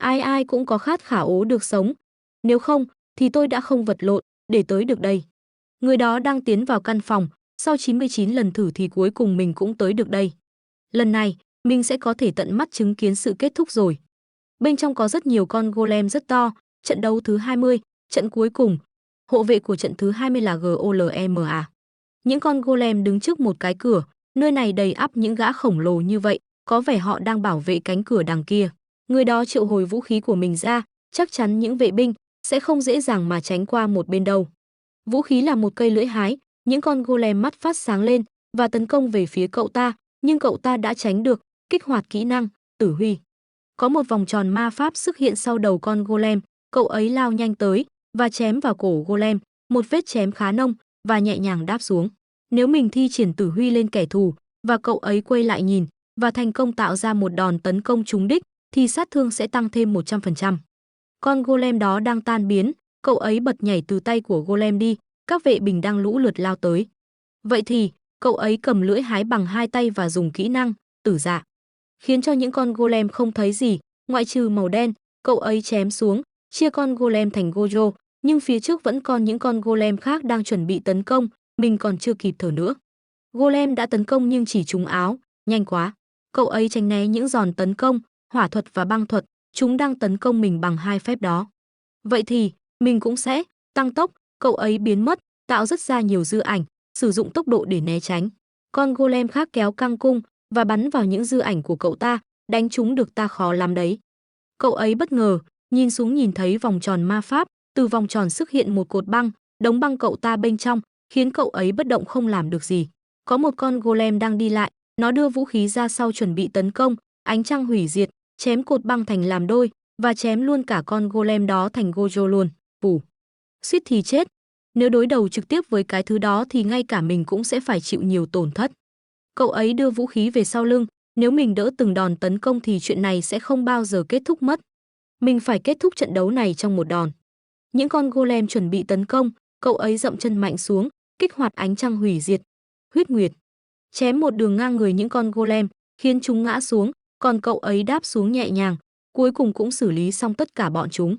Ai ai cũng có khát khao được sống. Nếu không, thì tôi đã không vật lộn để tới được đây. Người đó đang tiến vào căn phòng, sau 99 lần thử thì cuối cùng mình cũng tới được đây. Lần này, mình sẽ có thể tận mắt chứng kiến sự kết thúc rồi. Bên trong có rất nhiều con golem rất to, trận đấu thứ 20, trận cuối cùng. Hộ vệ của trận thứ 20 là GOLEMA. Những con golem đứng trước một cái cửa, nơi này đầy ắp những gã khổng lồ như vậy, có vẻ họ đang bảo vệ cánh cửa đằng kia. Người đó triệu hồi vũ khí của mình ra, chắc chắn những vệ binh sẽ không dễ dàng mà tránh qua một bên đâu. Vũ khí là một cây lưỡi hái, những con golem mắt phát sáng lên và tấn công về phía cậu ta, nhưng cậu ta đã tránh được, kích hoạt kỹ năng tử huy. Có một vòng tròn ma pháp xuất hiện sau đầu con golem, cậu ấy lao nhanh tới và chém vào cổ golem, một vết chém khá nông và nhẹ nhàng đáp xuống. Nếu mình thi triển tử huy lên kẻ thù và cậu ấy quay lại nhìn và thành công tạo ra một đòn tấn công trúng đích thì sát thương sẽ tăng thêm 100%. Con golem đó đang tan biến, cậu ấy bật nhảy từ tay của golem đi, các vệ binh đang lũ lượt lao tới. Vậy thì, cậu ấy cầm lưỡi hái bằng hai tay và dùng kỹ năng tử dạ, khiến cho những con golem không thấy gì, ngoại trừ màu đen. Cậu ấy chém xuống, chia con golem thành Gojo, nhưng phía trước vẫn còn những con golem khác đang chuẩn bị tấn công, mình còn chưa kịp thở nữa. Golem đã tấn công nhưng chỉ trúng áo, nhanh quá. Cậu ấy tránh né những đòn tấn công, hỏa thuật và băng thuật, chúng đang tấn công mình bằng hai phép đó. Vậy thì, mình cũng sẽ tăng tốc, cậu ấy biến mất, tạo rất ra nhiều dư ảnh, sử dụng tốc độ để né tránh. Con golem khác kéo căng cung và bắn vào những dư ảnh của cậu ta, đánh chúng được ta khó lắm đấy. Cậu ấy bất ngờ, nhìn xuống nhìn thấy vòng tròn ma pháp, từ vòng tròn xuất hiện một cột băng, đóng băng cậu ta bên trong, khiến cậu ấy bất động không làm được gì. Có một con golem đang đi lại, nó đưa vũ khí ra sau chuẩn bị tấn công, ánh trăng hủy diệt, chém cột băng thành làm đôi và chém luôn cả con golem đó thành Gojo luôn. Vù. Suýt thì chết. Nếu đối đầu trực tiếp với cái thứ đó thì ngay cả mình cũng sẽ phải chịu nhiều tổn thất. Cậu ấy đưa vũ khí về sau lưng, nếu mình đỡ từng đòn tấn công thì chuyện này sẽ không bao giờ kết thúc mất. Mình phải kết thúc trận đấu này trong một đòn. Những con golem chuẩn bị tấn công, cậu ấy dậm chân mạnh xuống, kích hoạt ánh trăng hủy diệt, huyết nguyệt, chém một đường ngang người những con golem, khiến chúng ngã xuống, còn cậu ấy đáp xuống nhẹ nhàng, cuối cùng cũng xử lý xong tất cả bọn chúng.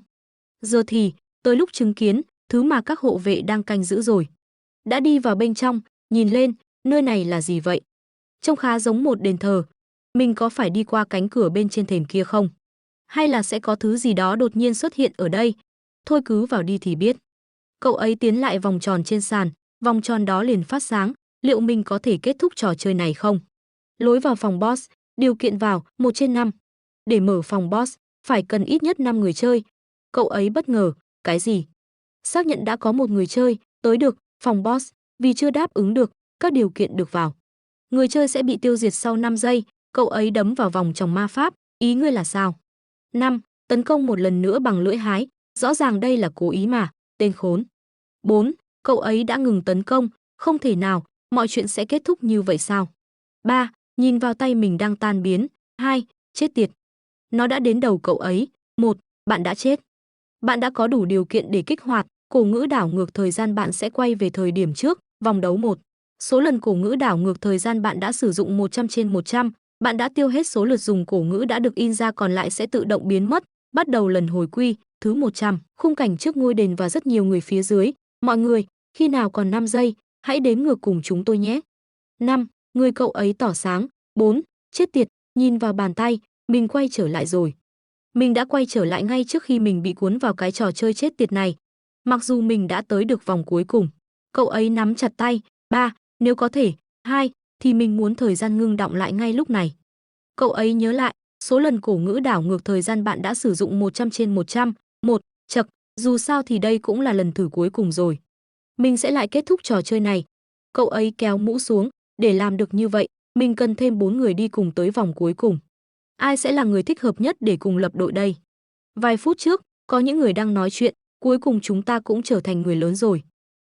Giờ thì, tới lúc chứng kiến thứ mà các hộ vệ đang canh giữ rồi. Đã đi vào bên trong, nhìn lên, nơi này là gì vậy? Trông khá giống một đền thờ. Mình có phải đi qua cánh cửa bên trên thềm kia không? Hay là sẽ có thứ gì đó đột nhiên xuất hiện ở đây? Thôi cứ vào đi thì biết. Cậu ấy tiến lại vòng tròn trên sàn, vòng tròn đó liền phát sáng, liệu mình có thể kết thúc trò chơi này không? Lối vào phòng boss, điều kiện vào 1/5. Để mở phòng boss, phải cần ít nhất 5 người chơi. Cậu ấy bất ngờ, cái gì? Xác nhận đã có một người chơi tới được phòng boss, vì chưa đáp ứng được các điều kiện được vào. Người chơi sẽ bị tiêu diệt sau 5 giây, cậu ấy đấm vào vòng tròng ma pháp, ý ngươi là sao? 5. Tấn công một lần nữa bằng lưỡi hái, rõ ràng đây là cố ý mà, tên khốn. 4. Cậu ấy đã ngừng tấn công, không thể nào, mọi chuyện sẽ kết thúc như vậy sao? 3. Nhìn vào tay mình đang tan biến. 2. Chết tiệt. Nó đã đến đầu cậu ấy. 1. Bạn đã chết. Bạn đã có đủ điều kiện để kích hoạt, cổ ngữ đảo ngược thời gian bạn sẽ quay về thời điểm trước, vòng đấu 1. Số lần cổ ngữ đảo ngược thời gian bạn đã sử dụng 100/100, bạn đã tiêu hết số lượt dùng cổ ngữ đã được in ra còn lại sẽ tự động biến mất, bắt đầu lần hồi quy, thứ 100. Khung cảnh trước ngôi đền và rất nhiều người phía dưới. Mọi người, khi nào còn 5 giây, hãy đếm ngược cùng chúng tôi nhé. 5. Người cậu ấy tỏ sáng. 4. Chết tiệt, nhìn vào bàn tay, mình quay trở lại rồi. Mình đã quay trở lại ngay trước khi mình bị cuốn vào cái trò chơi chết tiệt này. Mặc dù mình đã tới được vòng cuối cùng. Cậu ấy nắm chặt tay. 3. Nếu có thể. 2. Thì mình muốn thời gian ngưng đọng lại ngay lúc này. Cậu ấy nhớ lại, số lần cổ ngữ đảo ngược thời gian bạn đã sử dụng 100/100. 1. Chậc, dù sao thì đây cũng là lần thử cuối cùng rồi. Mình sẽ lại kết thúc trò chơi này. Cậu ấy kéo mũ xuống, để làm được như vậy, mình cần thêm 4 người đi cùng tới vòng cuối cùng. Ai sẽ là người thích hợp nhất để cùng lập đội đây? Vài phút trước, có những người đang nói chuyện, cuối cùng chúng ta cũng trở thành người lớn rồi.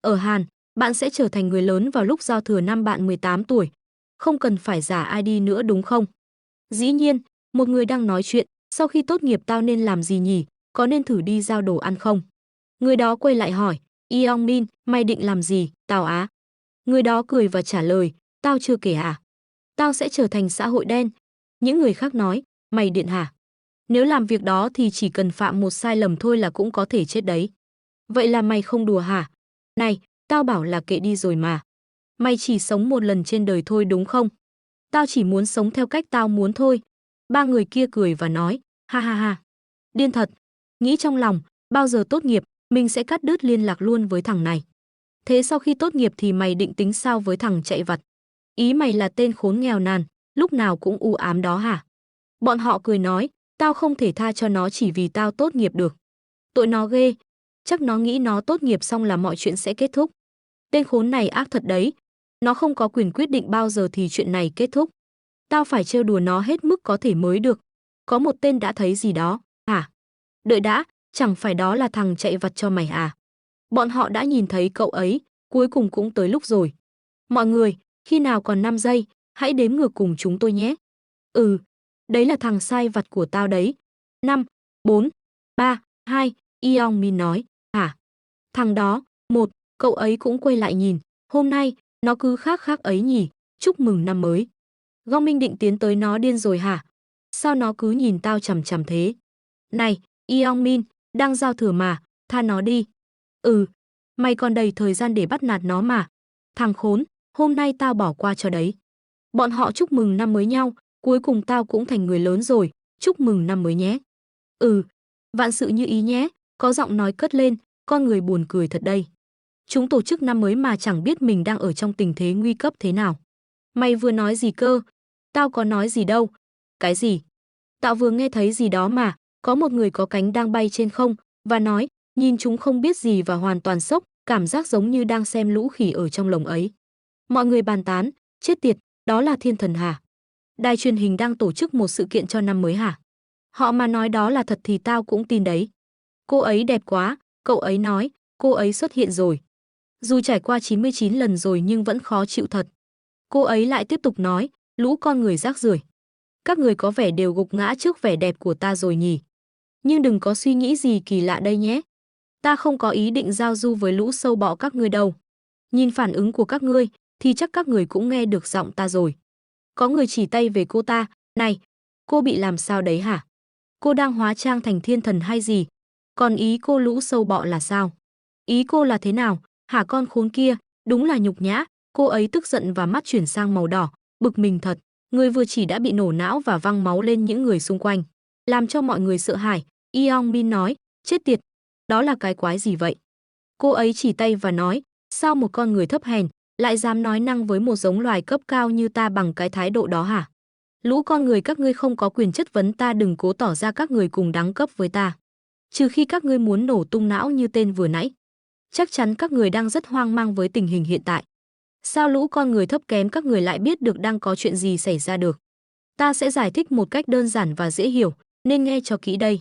Ở Hàn, bạn sẽ trở thành người lớn vào lúc giao thừa năm bạn 18 tuổi. Không cần phải giả ID nữa đúng không? Dĩ nhiên, một người đang nói chuyện, sau khi tốt nghiệp tao nên làm gì nhỉ? Có nên thử đi giao đồ ăn không? Người đó quay lại hỏi, Yeong Min, mày định làm gì, tao á? Người đó cười và trả lời, tao chưa kể à? Tao sẽ trở thành xã hội đen. Những người khác nói, mày điện hả? Nếu làm việc đó thì chỉ cần phạm một sai lầm thôi là cũng có thể chết đấy. Vậy là mày không đùa hả? Này, tao bảo là kệ đi rồi mà. Mày chỉ sống một lần trên đời thôi đúng không? Tao chỉ muốn sống theo cách tao muốn thôi. Ba người kia cười và nói, ha ha ha. Điên thật. Nghĩ trong lòng, bao giờ tốt nghiệp, mình sẽ cắt đứt liên lạc luôn với thằng này. Thế sau khi tốt nghiệp thì mày định tính sao với thằng chạy vặt? Ý mày là tên khốn nghèo nàn, lúc nào cũng u ám đó hả? Bọn họ cười nói, tao không thể tha cho nó chỉ vì tao tốt nghiệp được. Tội nó ghê, chắc nó nghĩ nó tốt nghiệp xong là mọi chuyện sẽ kết thúc. Tên khốn này ác thật đấy, nó không có quyền quyết định bao giờ thì chuyện này kết thúc. Tao phải trêu đùa nó hết mức có thể mới được. Có một tên đã thấy gì đó, hả? Đợi đã, chẳng phải đó là thằng chạy vặt cho mày à? Bọn họ đã nhìn thấy cậu ấy, cuối cùng cũng tới lúc rồi. Mọi người, khi nào còn 5 giây, hãy đếm ngược cùng chúng tôi nhé. Ừ, đấy là thằng sai vặt của tao đấy. 5, 4, 3, 2, Yeong Min nói, hả? Thằng đó, một, cậu ấy cũng quay lại nhìn, hôm nay, nó cứ khác khác ấy nhỉ, chúc mừng năm mới. Gong Minh định tiến tới nó điên rồi hả? Sao nó cứ nhìn tao chằm chằm thế? Này, Yeong Min, đang giao thừa mà, tha nó đi. Ừ, mày còn đầy thời gian để bắt nạt nó mà. Thằng khốn, hôm nay tao bỏ qua cho đấy. Bọn họ chúc mừng năm mới nhau, cuối cùng tao cũng thành người lớn rồi, chúc mừng năm mới nhé. Ừ, vạn sự như ý nhé, có giọng nói cất lên, con người buồn cười thật đây. Chúng tổ chức năm mới mà chẳng biết mình đang ở trong tình thế nguy cấp thế nào. Mày vừa nói gì cơ? Tao có nói gì đâu. Cái gì? Tao vừa nghe thấy gì đó mà, có một người có cánh đang bay trên không, và nói, nhìn chúng không biết gì và hoàn toàn sốc, cảm giác giống như đang xem lũ khỉ ở trong lồng ấy. Mọi người bàn tán, chết tiệt, đó là thiên thần hả? Đài truyền hình đang tổ chức một sự kiện cho năm mới hả? Họ mà nói đó là thật thì tao cũng tin đấy. Cô ấy đẹp quá, cậu ấy nói, cô ấy xuất hiện rồi. Dù trải qua 99 lần rồi nhưng vẫn khó chịu thật. Cô ấy lại tiếp tục nói, lũ con người rác rưởi. Các người có vẻ đều gục ngã trước vẻ đẹp của ta rồi nhỉ. Nhưng đừng có suy nghĩ gì kỳ lạ đây nhé. Ta không có ý định giao du với lũ sâu bọ các ngươi đâu. Nhìn phản ứng của các ngươi, thì chắc các người cũng nghe được giọng ta rồi. Có người chỉ tay về cô ta, này, cô bị làm sao đấy hả? Cô đang hóa trang thành thiên thần hay gì? Còn ý cô lũ sâu bọ là sao? Ý cô là thế nào? Hả con khốn kia, đúng là nhục nhã. Cô ấy tức giận và mắt chuyển sang màu đỏ, bực mình thật. Người vừa chỉ đã bị nổ não và văng máu lên những người xung quanh, làm cho mọi người sợ hãi. Yeong Min nói, chết tiệt, đó là cái quái gì vậy? Cô ấy chỉ tay và nói, sao một con người thấp hèn lại dám nói năng với một giống loài cấp cao như ta bằng cái thái độ đó hả? Lũ con người các ngươi không có quyền chất vấn ta, đừng cố tỏ ra các người cùng đẳng cấp với ta. Trừ khi các ngươi muốn nổ tung não như tên vừa nãy. Chắc chắn các người đang rất hoang mang với tình hình hiện tại. Sao lũ con người thấp kém các người lại biết được đang có chuyện gì xảy ra được? Ta sẽ giải thích một cách đơn giản và dễ hiểu, nên nghe cho kỹ đây.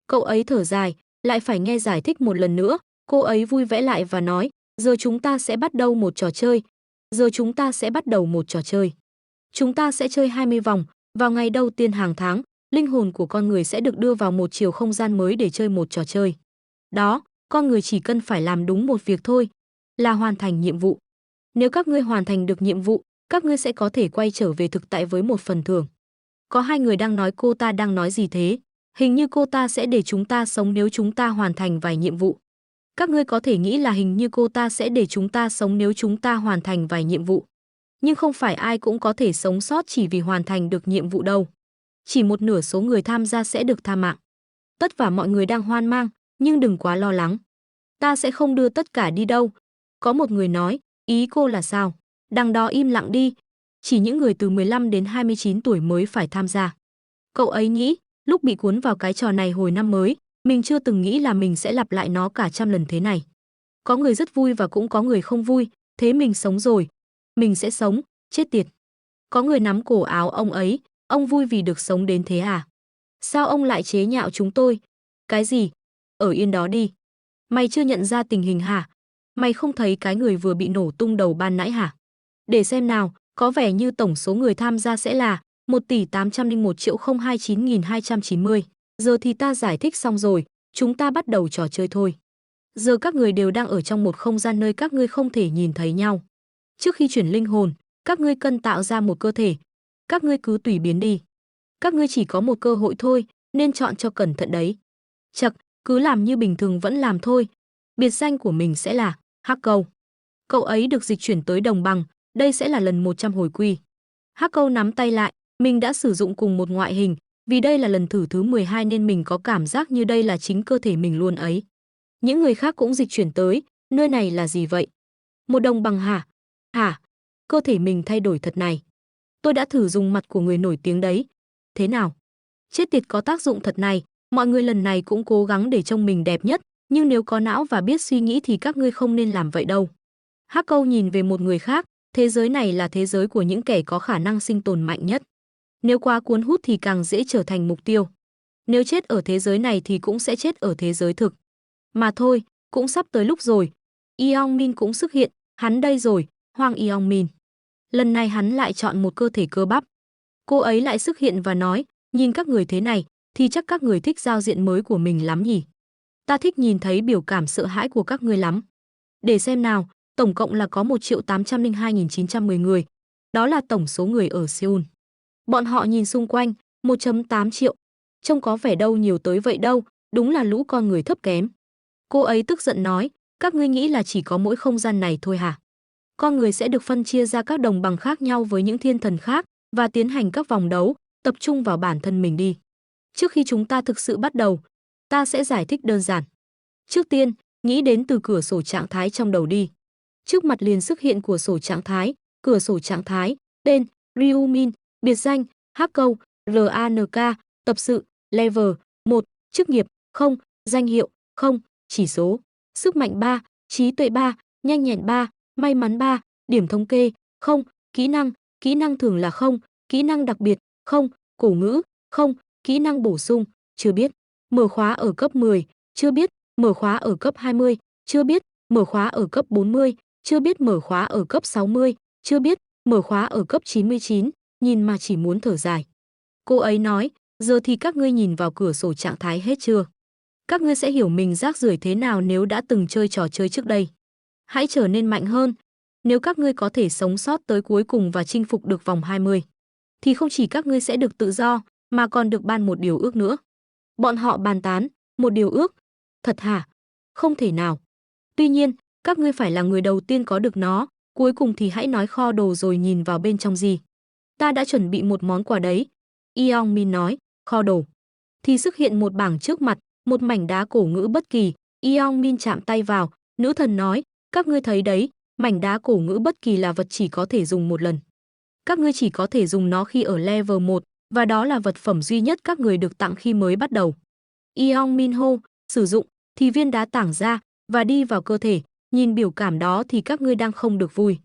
Cậu ấy thở dài, lại phải nghe giải thích một lần nữa. Cô ấy vui vẻ lại và nói, giờ chúng ta sẽ bắt đầu một trò chơi. Giờ chúng ta sẽ bắt đầu một trò chơi. Chúng ta sẽ chơi 20 vòng. Vào ngày đầu tiên hàng tháng, linh hồn của con người sẽ được đưa vào một chiều không gian mới để chơi một trò chơi. Đó, con người chỉ cần phải làm đúng một việc thôi, là hoàn thành nhiệm vụ. Nếu các ngươi hoàn thành được nhiệm vụ, các ngươi sẽ có thể quay trở về thực tại với một phần thưởng. Có hai người đang nói, cô ta đang nói gì thế? Hình như cô ta sẽ để chúng ta sống nếu chúng ta hoàn thành vài nhiệm vụ. Các ngươi có thể nghĩ là hình như cô ta sẽ để chúng ta sống nếu chúng ta hoàn thành vài nhiệm vụ. Nhưng không phải ai cũng có thể sống sót chỉ vì hoàn thành được nhiệm vụ đâu. Chỉ một nửa số người tham gia sẽ được tha mạng. Tất cả mọi người đang hoang mang, nhưng đừng quá lo lắng. Ta sẽ không đưa tất cả đi đâu. Có một người nói, ý cô là sao? Đằng đó im lặng đi. Chỉ những người từ 15 đến 29 tuổi mới phải tham gia. Cậu ấy nghĩ, lúc bị cuốn vào cái trò này hồi năm mới, mình chưa từng nghĩ là mình sẽ lặp lại nó cả trăm lần thế này. Có người rất vui và cũng có người không vui, thế mình sống rồi. Mình sẽ sống, chết tiệt. Có người nắm cổ áo ông ấy, ông vui vì được sống đến thế à? Sao ông lại chế nhạo chúng tôi? Cái gì? Ở yên đó đi. Mày chưa nhận ra tình hình hả? Mày không thấy cái người vừa bị nổ tung đầu ban nãy hả? Để xem nào, có vẻ như tổng số người tham gia sẽ là 1.801.029.290. Giờ thì ta giải thích xong rồi, chúng ta bắt đầu trò chơi thôi. Giờ các người đều đang ở trong một không gian nơi các ngươi không thể nhìn thấy nhau. Trước khi chuyển linh hồn, các ngươi cần tạo ra một cơ thể. Các ngươi cứ tùy biến đi. Các ngươi chỉ có một cơ hội thôi, nên chọn cho cẩn thận đấy. Chậc, cứ làm như bình thường vẫn làm thôi. Biệt danh của mình sẽ là Hắc Câu. Cậu ấy được dịch chuyển tới Đồng Bằng, đây sẽ là lần 100 hồi quy. Hắc Câu nắm tay lại, mình đã sử dụng cùng một ngoại hình, vì đây là lần thử thứ 12 nên mình có cảm giác như đây là chính cơ thể mình luôn ấy. Những người khác cũng dịch chuyển tới, nơi này là gì vậy? Một Đồng Bằng hả? Hả? Cơ thể mình thay đổi thật này. Tôi đã thử dùng mặt của người nổi tiếng đấy. Thế nào? Chết tiệt, có tác dụng thật này, mọi người lần này cũng cố gắng để trông mình đẹp nhất, nhưng nếu có não và biết suy nghĩ thì các ngươi không nên làm vậy đâu. Hắc Câu nhìn về một người khác, thế giới này là thế giới của những kẻ có khả năng sinh tồn mạnh nhất. Nếu quá cuốn hút thì càng dễ trở thành mục tiêu. Nếu chết ở thế giới này thì cũng sẽ chết ở thế giới thực. Mà thôi, cũng sắp tới lúc rồi. Yeong Min cũng xuất hiện, hắn đây rồi, Hwang Yeong Min. Lần này hắn lại chọn một cơ thể cơ bắp. Cô ấy lại xuất hiện và nói, nhìn các người thế này, thì chắc các người thích giao diện mới của mình lắm nhỉ. Ta thích nhìn thấy biểu cảm sợ hãi của các ngươi lắm. Để xem nào, tổng cộng là có 1.802.910 người. Đó là tổng số người ở Seoul. Bọn họ nhìn xung quanh, 1.8 triệu. Trông có vẻ đâu nhiều tới vậy đâu, đúng là lũ con người thấp kém. Cô ấy tức giận nói, các ngươi nghĩ là chỉ có mỗi không gian này thôi hả? Con người sẽ được phân chia ra các đồng bằng khác nhau với những thiên thần khác và tiến hành các vòng đấu, tập trung vào bản thân mình đi. Trước khi chúng ta thực sự bắt đầu, ta sẽ giải thích đơn giản. Trước tiên, nghĩ đến từ cửa sổ trạng thái trong đầu đi. Trước mặt liền xuất hiện của sổ trạng thái, cửa sổ trạng thái, tên, Ryu Min, biệt danh, Hắc Câu, RANK, tập sự, level, 1, chức nghiệp, 0, danh hiệu, 0, chỉ số, sức mạnh 3, trí tuệ 3, nhanh nhẹn 3, may mắn 3, điểm thống kê, 0, kỹ năng thường là 0, kỹ năng đặc biệt, 0, cổ ngữ, 0, kỹ năng bổ sung, chưa biết, mở khóa ở cấp 10, chưa biết, mở khóa ở cấp 20, chưa biết, mở khóa ở cấp 40, chưa biết, mở khóa ở cấp 60, chưa biết, mở khóa ở cấp 99, nhìn mà chỉ muốn thở dài. Cô ấy nói, giờ thì các ngươi nhìn vào cửa sổ trạng thái hết chưa? Các ngươi sẽ hiểu mình rác rưởi thế nào nếu đã từng chơi trò chơi trước đây. Hãy trở nên mạnh hơn. Nếu các ngươi có thể sống sót tới cuối cùng và chinh phục được vòng 20, thì không chỉ các ngươi sẽ được tự do, mà còn được ban một điều ước nữa. Bọn họ bàn tán, một điều ước? Thật hả? Không thể nào. Tuy nhiên, các ngươi phải là người đầu tiên có được nó, cuối cùng thì hãy nói kho đồ rồi nhìn vào bên trong gì. Ta đã chuẩn bị một món quà đấy. Yeong Min nói, kho đồ. Thì xuất hiện một bảng trước mặt, một mảnh đá cổ ngữ bất kỳ. Yeong Min chạm tay vào, nữ thần nói, các ngươi thấy đấy, mảnh đá cổ ngữ bất kỳ là vật chỉ có thể dùng một lần. Các ngươi chỉ có thể dùng nó khi ở level 1, và đó là vật phẩm duy nhất các người được tặng khi mới bắt đầu. Yeong Min hô, sử dụng, thì viên đá tảng ra, và đi vào cơ thể, nhìn biểu cảm đó thì các ngươi đang không được vui.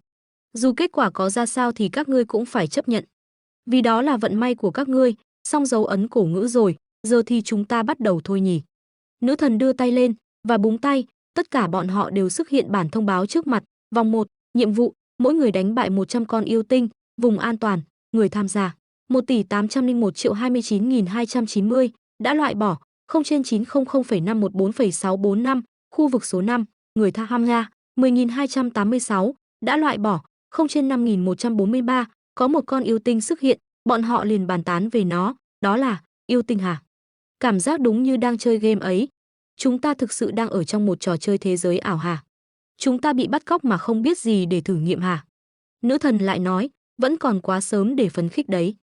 Dù kết quả có ra sao thì các ngươi cũng phải chấp nhận. Vì đó là vận may của các ngươi, xong dấu ấn cổ ngữ rồi, giờ thì chúng ta bắt đầu thôi nhỉ. Nữ thần đưa tay lên, và búng tay, tất cả bọn họ đều xuất hiện bản thông báo trước mặt, vòng 1, nhiệm vụ, mỗi người đánh bại 100 con yêu tinh, vùng an toàn, người tham gia, 1.801.029.290, đã loại bỏ, 0/900,514,645, khu vực số 5, người tham gia, 10.286, đã loại bỏ, 0/5.143, có một con yêu tinh xuất hiện, bọn họ liền bàn tán về nó, đó là, yêu tinh hả? Cảm giác đúng như đang chơi game ấy. Chúng ta thực sự đang ở trong một trò chơi thế giới ảo hả? Chúng ta bị bắt cóc mà không biết gì để thử nghiệm hả? Nữ thần lại nói, vẫn còn quá sớm để phấn khích đấy.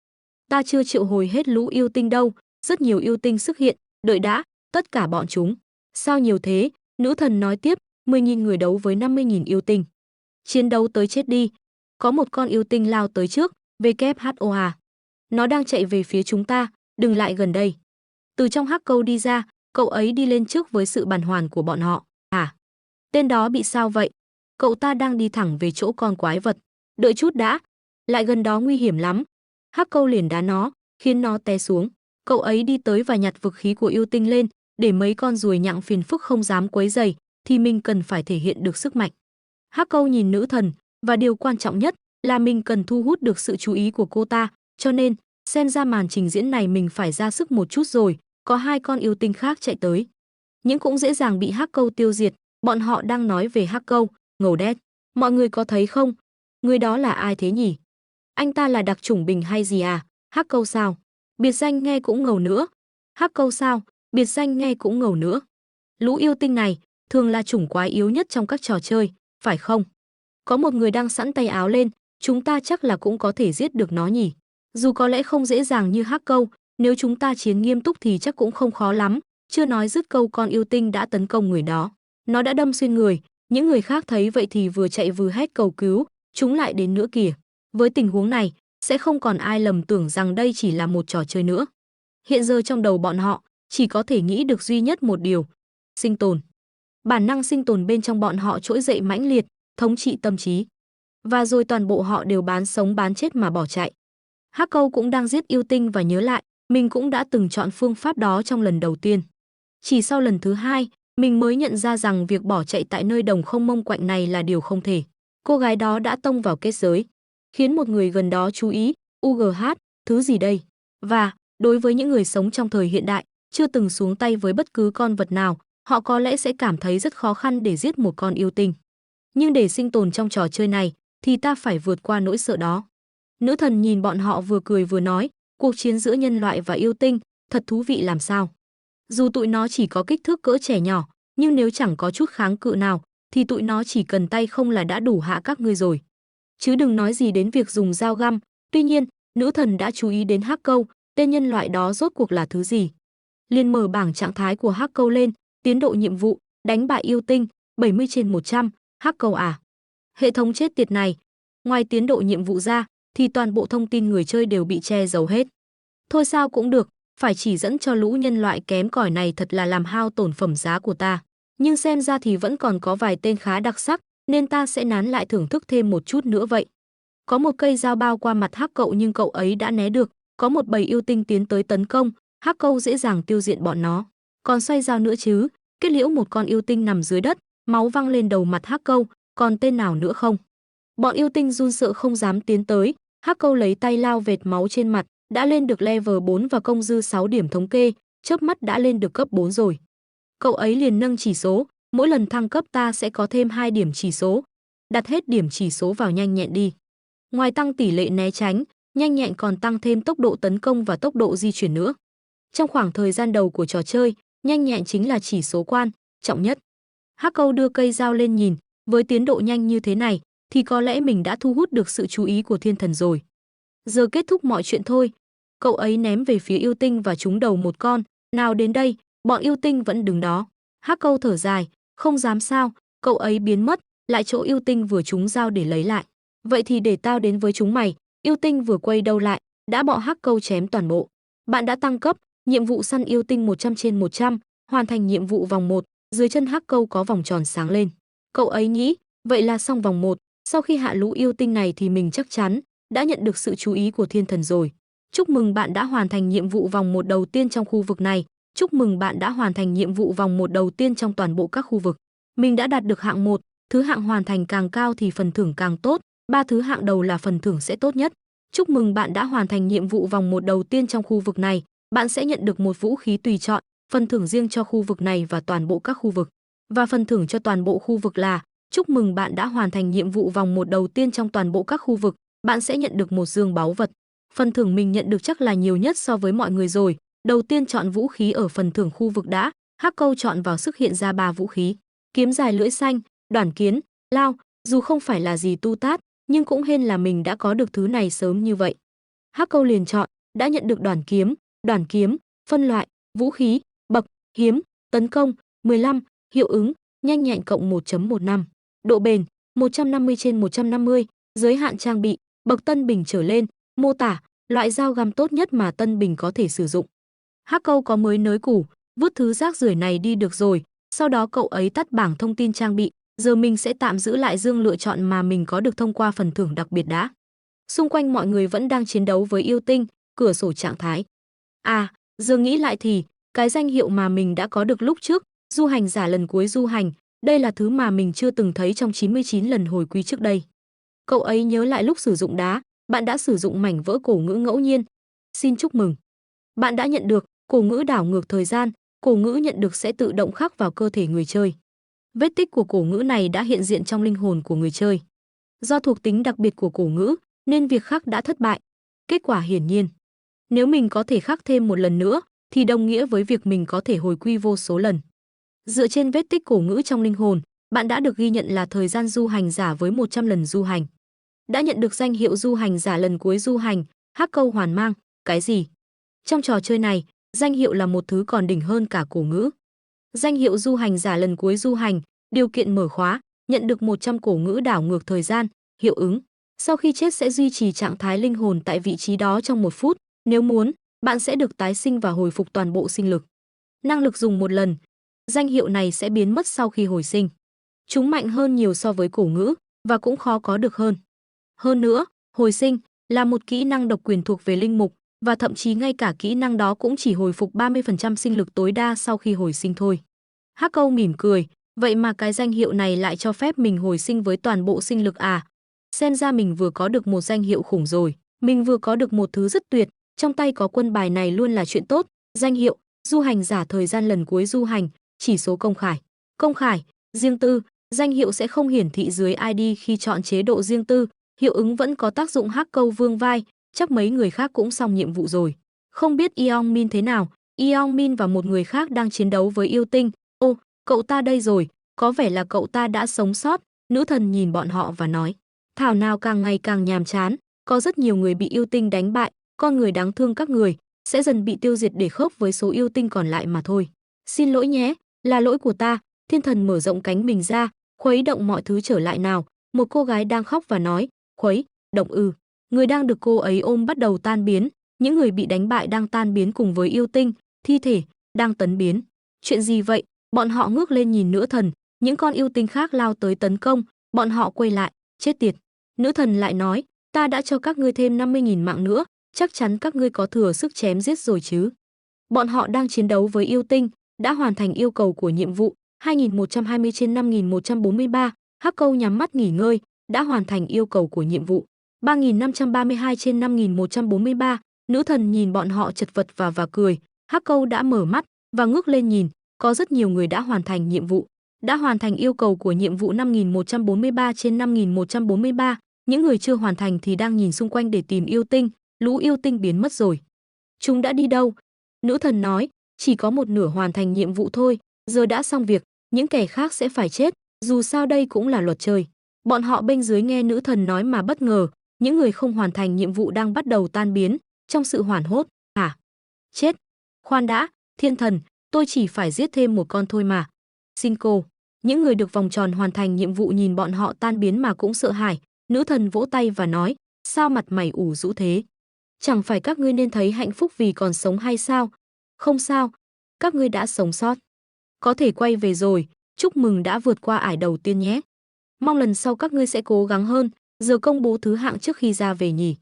Ta chưa triệu hồi hết lũ yêu tinh đâu, rất nhiều yêu tinh xuất hiện, đợi đã, tất cả bọn chúng. Sao nhiều thế? Nữ thần nói tiếp, 10.000 người đấu với 50.000 yêu tinh. Chiến đấu tới chết đi. Có một con yêu tinh lao tới trước, WHO à. Nó đang chạy về phía chúng ta, đừng lại gần đây. Từ trong Hắc Câu đi ra, cậu ấy đi lên trước với sự bàng hoàng của bọn họ. À, tên đó bị sao vậy? Cậu ta đang đi thẳng về chỗ con quái vật. Đợi chút đã, lại gần đó nguy hiểm lắm. Hắc Câu liền đá nó, khiến nó té xuống. Cậu ấy đi tới và nhặt vực khí của yêu tinh lên, để mấy con ruồi nhặng phiền phức không dám quấy rầy, thì mình cần phải thể hiện được sức mạnh. Hắc Câu nhìn nữ thần, và điều quan trọng nhất là mình cần thu hút được sự chú ý của cô ta, cho nên, xem ra màn trình diễn này mình phải ra sức một chút rồi. Có hai con yêu tinh khác chạy tới, nhưng cũng dễ dàng bị Hắc Câu tiêu diệt. Bọn họ đang nói về Hắc Câu, ngầu đét. Mọi người có thấy không? Người đó là ai thế nhỉ? Anh ta là đặc chủng bình hay gì à? Hắc Câu sao? Biệt danh nghe cũng ngầu nữa. Hắc câu sao, biệt danh nghe cũng ngầu nữa. Lũ yêu tinh này thường là chủng quái yếu nhất trong các trò chơi, phải không? Có một người đang sẵn tay áo lên, chúng ta chắc là cũng có thể giết được nó nhỉ. Dù có lẽ không dễ dàng như Hắc câu, nếu chúng ta chiến nghiêm túc thì chắc cũng không khó lắm. Chưa nói dứt câu con yêu tinh đã tấn công người đó. Nó đã đâm xuyên người, những người khác thấy vậy thì vừa chạy vừa hét cầu cứu, chúng lại đến nữa kìa. Với tình huống này, sẽ không còn ai lầm tưởng rằng đây chỉ là một trò chơi nữa. Hiện giờ trong đầu bọn họ chỉ có thể nghĩ được duy nhất một điều, sinh tồn. Bản năng sinh tồn bên trong bọn họ trỗi dậy mãnh liệt, thống trị tâm trí. Và rồi toàn bộ họ đều bán sống bán chết mà bỏ chạy. Hắc câu cũng đang giết yêu tinh và nhớ lại, mình cũng đã từng chọn phương pháp đó trong lần đầu tiên. Chỉ sau lần thứ hai, mình mới nhận ra rằng việc bỏ chạy tại nơi đồng không mông quạnh này là điều không thể. Cô gái đó đã tông vào kết giới, khiến một người gần đó chú ý, UGH, thứ gì đây? Và, đối với những người sống trong thời hiện đại, chưa từng xuống tay với bất cứ con vật nào, họ có lẽ sẽ cảm thấy rất khó khăn để giết một con yêu tinh. Nhưng để sinh tồn trong trò chơi này, thì ta phải vượt qua nỗi sợ đó. Nữ thần nhìn bọn họ vừa cười vừa nói, cuộc chiến giữa nhân loại và yêu tinh, thật thú vị làm sao. Dù tụi nó chỉ có kích thước cỡ trẻ nhỏ, nhưng nếu chẳng có chút kháng cự nào, thì tụi nó chỉ cần tay không là đã đủ hạ các ngươi rồi. Chứ đừng nói gì đến việc dùng dao găm. Tuy nhiên, nữ thần đã chú ý đến Hắc câu, tên nhân loại đó rốt cuộc là thứ gì. Liền mở bảng trạng thái của Hắc câu lên, tiến độ nhiệm vụ, đánh bại yêu tinh, 70/100, Hắc câu à. Hệ thống chết tiệt này, ngoài tiến độ nhiệm vụ ra, thì toàn bộ thông tin người chơi đều bị che giấu hết. Thôi sao cũng được, phải chỉ dẫn cho lũ nhân loại kém cỏi này thật là làm hao tổn phẩm giá của ta. Nhưng xem ra thì vẫn còn có vài tên khá đặc sắc, nên ta sẽ nán lại thưởng thức thêm một chút nữa vậy. Có một cây dao bao qua mặt Hắc cậu nhưng cậu ấy đã né được, có một bầy yêu tinh tiến tới tấn công, Hắc câu dễ dàng tiêu diệt bọn nó. Còn xoay dao nữa chứ, kết liễu một con yêu tinh nằm dưới đất, máu văng lên đầu mặt Hắc câu, còn tên nào nữa không? Bọn yêu tinh run sợ không dám tiến tới, Hắc câu lấy tay lau vệt máu trên mặt, đã lên được level 4 và công dư 6 điểm thống kê, chớp mắt đã lên được cấp 4 rồi. Cậu ấy liền nâng chỉ số, mỗi lần thăng cấp ta sẽ có thêm 2 điểm chỉ số. Đặt hết điểm chỉ số vào nhanh nhẹn đi. Ngoài tăng tỷ lệ né tránh, nhanh nhẹn còn tăng thêm tốc độ tấn công và tốc độ di chuyển nữa. Trong khoảng thời gian đầu của trò chơi, nhanh nhẹn chính là chỉ số quan trọng nhất. Hắc câu đưa cây dao lên nhìn, với tiến độ nhanh như thế này thì có lẽ mình đã thu hút được sự chú ý của thiên thần rồi. Giờ kết thúc mọi chuyện thôi. Cậu ấy ném về phía yêu tinh và trúng đầu một con, nào đến đây, bọn yêu tinh vẫn đứng đó. Hắc câu thở dài, không dám sao, cậu ấy biến mất, lại chỗ yêu tinh vừa trúng dao để lấy lại. Vậy thì để tao đến với chúng mày. Yêu tinh vừa quay đầu lại, đã bỏ Hắc câu chém toàn bộ. Bạn đã tăng cấp, nhiệm vụ săn yêu tinh 100/100, hoàn thành nhiệm vụ vòng 1, dưới chân Hắc câu có vòng tròn sáng lên. Cậu ấy nghĩ, vậy là xong vòng 1, sau khi hạ lũ yêu tinh này thì mình chắc chắn đã nhận được sự chú ý của thiên thần rồi. Chúc mừng bạn đã hoàn thành nhiệm vụ vòng 1 đầu tiên trong khu vực này. Chúc mừng bạn đã hoàn thành nhiệm vụ vòng 1 đầu tiên trong toàn bộ các khu vực. Mình đã đạt được hạng 1, thứ hạng hoàn thành càng cao thì phần thưởng càng tốt, 3 thứ hạng đầu là phần thưởng sẽ tốt nhất. Chúc mừng bạn đã hoàn thành nhiệm vụ vòng 1 đầu tiên trong khu vực này, bạn sẽ nhận được một vũ khí tùy chọn, phần thưởng riêng cho khu vực này và toàn bộ các khu vực. Và phần thưởng cho toàn bộ khu vực là chúc mừng bạn đã hoàn thành nhiệm vụ vòng 1 đầu tiên trong toàn bộ các khu vực, bạn sẽ nhận được một dương báu vật. Phần thưởng mình nhận được chắc là nhiều nhất so với mọi người rồi. Đầu tiên chọn vũ khí ở phần thưởng khu vực đã, Hắc câu chọn vào sức hiện ra 3 vũ khí. Kiếm dài lưỡi xanh, đoản kiến, lao, dù không phải là gì tu tát, nhưng cũng hên là mình đã có được thứ này sớm như vậy. Hắc câu liền chọn, đã nhận được đoản kiếm, phân loại, vũ khí, bậc, hiếm, tấn công, 15, hiệu ứng, nhanh nhẹn cộng 1.15, độ bền, 150/150, giới hạn trang bị, bậc tân bình trở lên, mô tả, loại dao găm tốt nhất mà tân bình có thể sử dụng. Hắc câu có mới nới củ, vứt thứ rác rưởi này đi được rồi, sau đó cậu ấy tắt bảng thông tin trang bị, giờ mình sẽ tạm giữ lại dương lựa chọn mà mình có được thông qua phần thưởng đặc biệt đã. Xung quanh mọi người vẫn đang chiến đấu với yêu tinh, cửa sổ trạng thái. À, giờ nghĩ lại thì, cái danh hiệu mà mình đã có được lúc trước, du hành giả lần cuối du hành, đây là thứ mà mình chưa từng thấy trong 99 lần hồi quy trước đây. Cậu ấy nhớ lại lúc sử dụng đá, bạn đã sử dụng mảnh vỡ cổ ngữ ngẫu nhiên. Xin chúc mừng. Bạn đã nhận được cổ ngữ đảo ngược thời gian, cổ ngữ nhận được sẽ tự động khắc vào cơ thể người chơi. Vết tích của cổ ngữ này đã hiện diện trong linh hồn của người chơi. Do thuộc tính đặc biệt của cổ ngữ, nên việc khắc đã thất bại. Kết quả hiển nhiên. Nếu mình có thể khắc thêm một lần nữa, thì đồng nghĩa với việc mình có thể hồi quy vô số lần. Dựa trên vết tích cổ ngữ trong linh hồn, bạn đã được ghi nhận là thời gian du hành giả với 100 lần du hành. Đã nhận được danh hiệu du hành giả lần cuối du hành, hắc câu hoàn mang, cái gì? Trong trò chơi này, danh hiệu là một thứ còn đỉnh hơn cả cổ ngữ. Danh hiệu du hành giả lần cuối du hành, điều kiện mở khóa, nhận được 100 cổ ngữ đảo ngược thời gian, hiệu ứng. Sau khi chết sẽ duy trì trạng thái linh hồn tại vị trí đó trong 1 phút, nếu muốn, bạn sẽ được tái sinh và hồi phục toàn bộ sinh lực. Năng lực dùng một lần, danh hiệu này sẽ biến mất sau khi hồi sinh. Chúng mạnh hơn nhiều so với cổ ngữ và cũng khó có được hơn. Hơn nữa, hồi sinh là một kỹ năng độc quyền thuộc về linh mục và thậm chí ngay cả kỹ năng đó cũng chỉ hồi phục 30% sinh lực tối đa sau khi hồi sinh thôi. Hắc Câu mỉm cười, vậy mà cái danh hiệu này lại cho phép mình hồi sinh với toàn bộ sinh lực à? Xem ra mình vừa có được một danh hiệu khủng rồi, mình vừa có được một thứ rất tuyệt, trong tay có quân bài này luôn là chuyện tốt. Danh hiệu, du hành giả thời gian lần cuối du hành, chỉ số công khai. Công khai, riêng tư, danh hiệu sẽ không hiển thị dưới ID khi chọn chế độ riêng tư, hiệu ứng vẫn có tác dụng. Hắc Câu vương vai, chắc mấy người khác cũng xong nhiệm vụ rồi. Không biết Yeong Min thế nào, Yeong Min và một người khác đang chiến đấu với yêu tinh. Ô, cậu ta đây rồi, có vẻ là cậu ta đã sống sót. Nữ thần nhìn bọn họ và nói, thảo nào càng ngày càng nhàm chán, có rất nhiều người bị yêu tinh đánh bại, con người đáng thương các người sẽ dần bị tiêu diệt để khớp với số yêu tinh còn lại mà thôi. Xin lỗi nhé, là lỗi của ta. Thiên thần mở rộng cánh mình ra, khuấy động mọi thứ trở lại nào. Một cô gái đang khóc và nói, khuấy động ư. Người đang được cô ấy ôm bắt đầu tan biến, những người bị đánh bại đang tan biến cùng với yêu tinh, thi thể đang tấn biến. Chuyện gì vậy? Bọn họ ngước lên nhìn nữ thần, những con yêu tinh khác lao tới tấn công, bọn họ quay lại, chết tiệt. Nữ thần lại nói, ta đã cho các ngươi thêm 50.000 mạng nữa, chắc chắn các ngươi có thừa sức chém giết rồi chứ. Bọn họ đang chiến đấu với yêu tinh, đã hoàn thành yêu cầu của nhiệm vụ, 2120 trên 5143, Hắc Câu nhắm mắt nghỉ ngơi, đã hoàn thành yêu cầu của nhiệm vụ. 3532 trên 5143, nữ thần nhìn bọn họ chật vật và cười, Hắc Câu đã mở mắt và ngước lên nhìn, có rất nhiều người đã hoàn thành nhiệm vụ, đã hoàn thành yêu cầu của nhiệm vụ 5143 trên 5143, những người chưa hoàn thành thì đang nhìn xung quanh để tìm yêu tinh, lũ yêu tinh biến mất rồi. Chúng đã đi đâu? Nữ thần nói, chỉ có một nửa hoàn thành nhiệm vụ thôi, giờ đã xong việc, những kẻ khác sẽ phải chết, dù sao đây cũng là luật chơi. Bọn họ bên dưới nghe nữ thần nói mà bất ngờ, những người không hoàn thành nhiệm vụ đang bắt đầu tan biến, trong sự hoảng hốt, hả? Chết! Khoan đã, thiên thần, tôi chỉ phải giết thêm một con thôi mà. Xin cô, những người được vòng tròn hoàn thành nhiệm vụ nhìn bọn họ tan biến mà cũng sợ hãi, nữ thần vỗ tay và nói, sao mặt mày ủ rũ thế? Chẳng phải các ngươi nên thấy hạnh phúc vì còn sống hay sao? Không sao, các ngươi đã sống sót. Có thể quay về rồi, chúc mừng đã vượt qua ải đầu tiên nhé. Mong lần sau các ngươi sẽ cố gắng hơn, giờ công bố thứ hạng trước khi ra về nhỉ.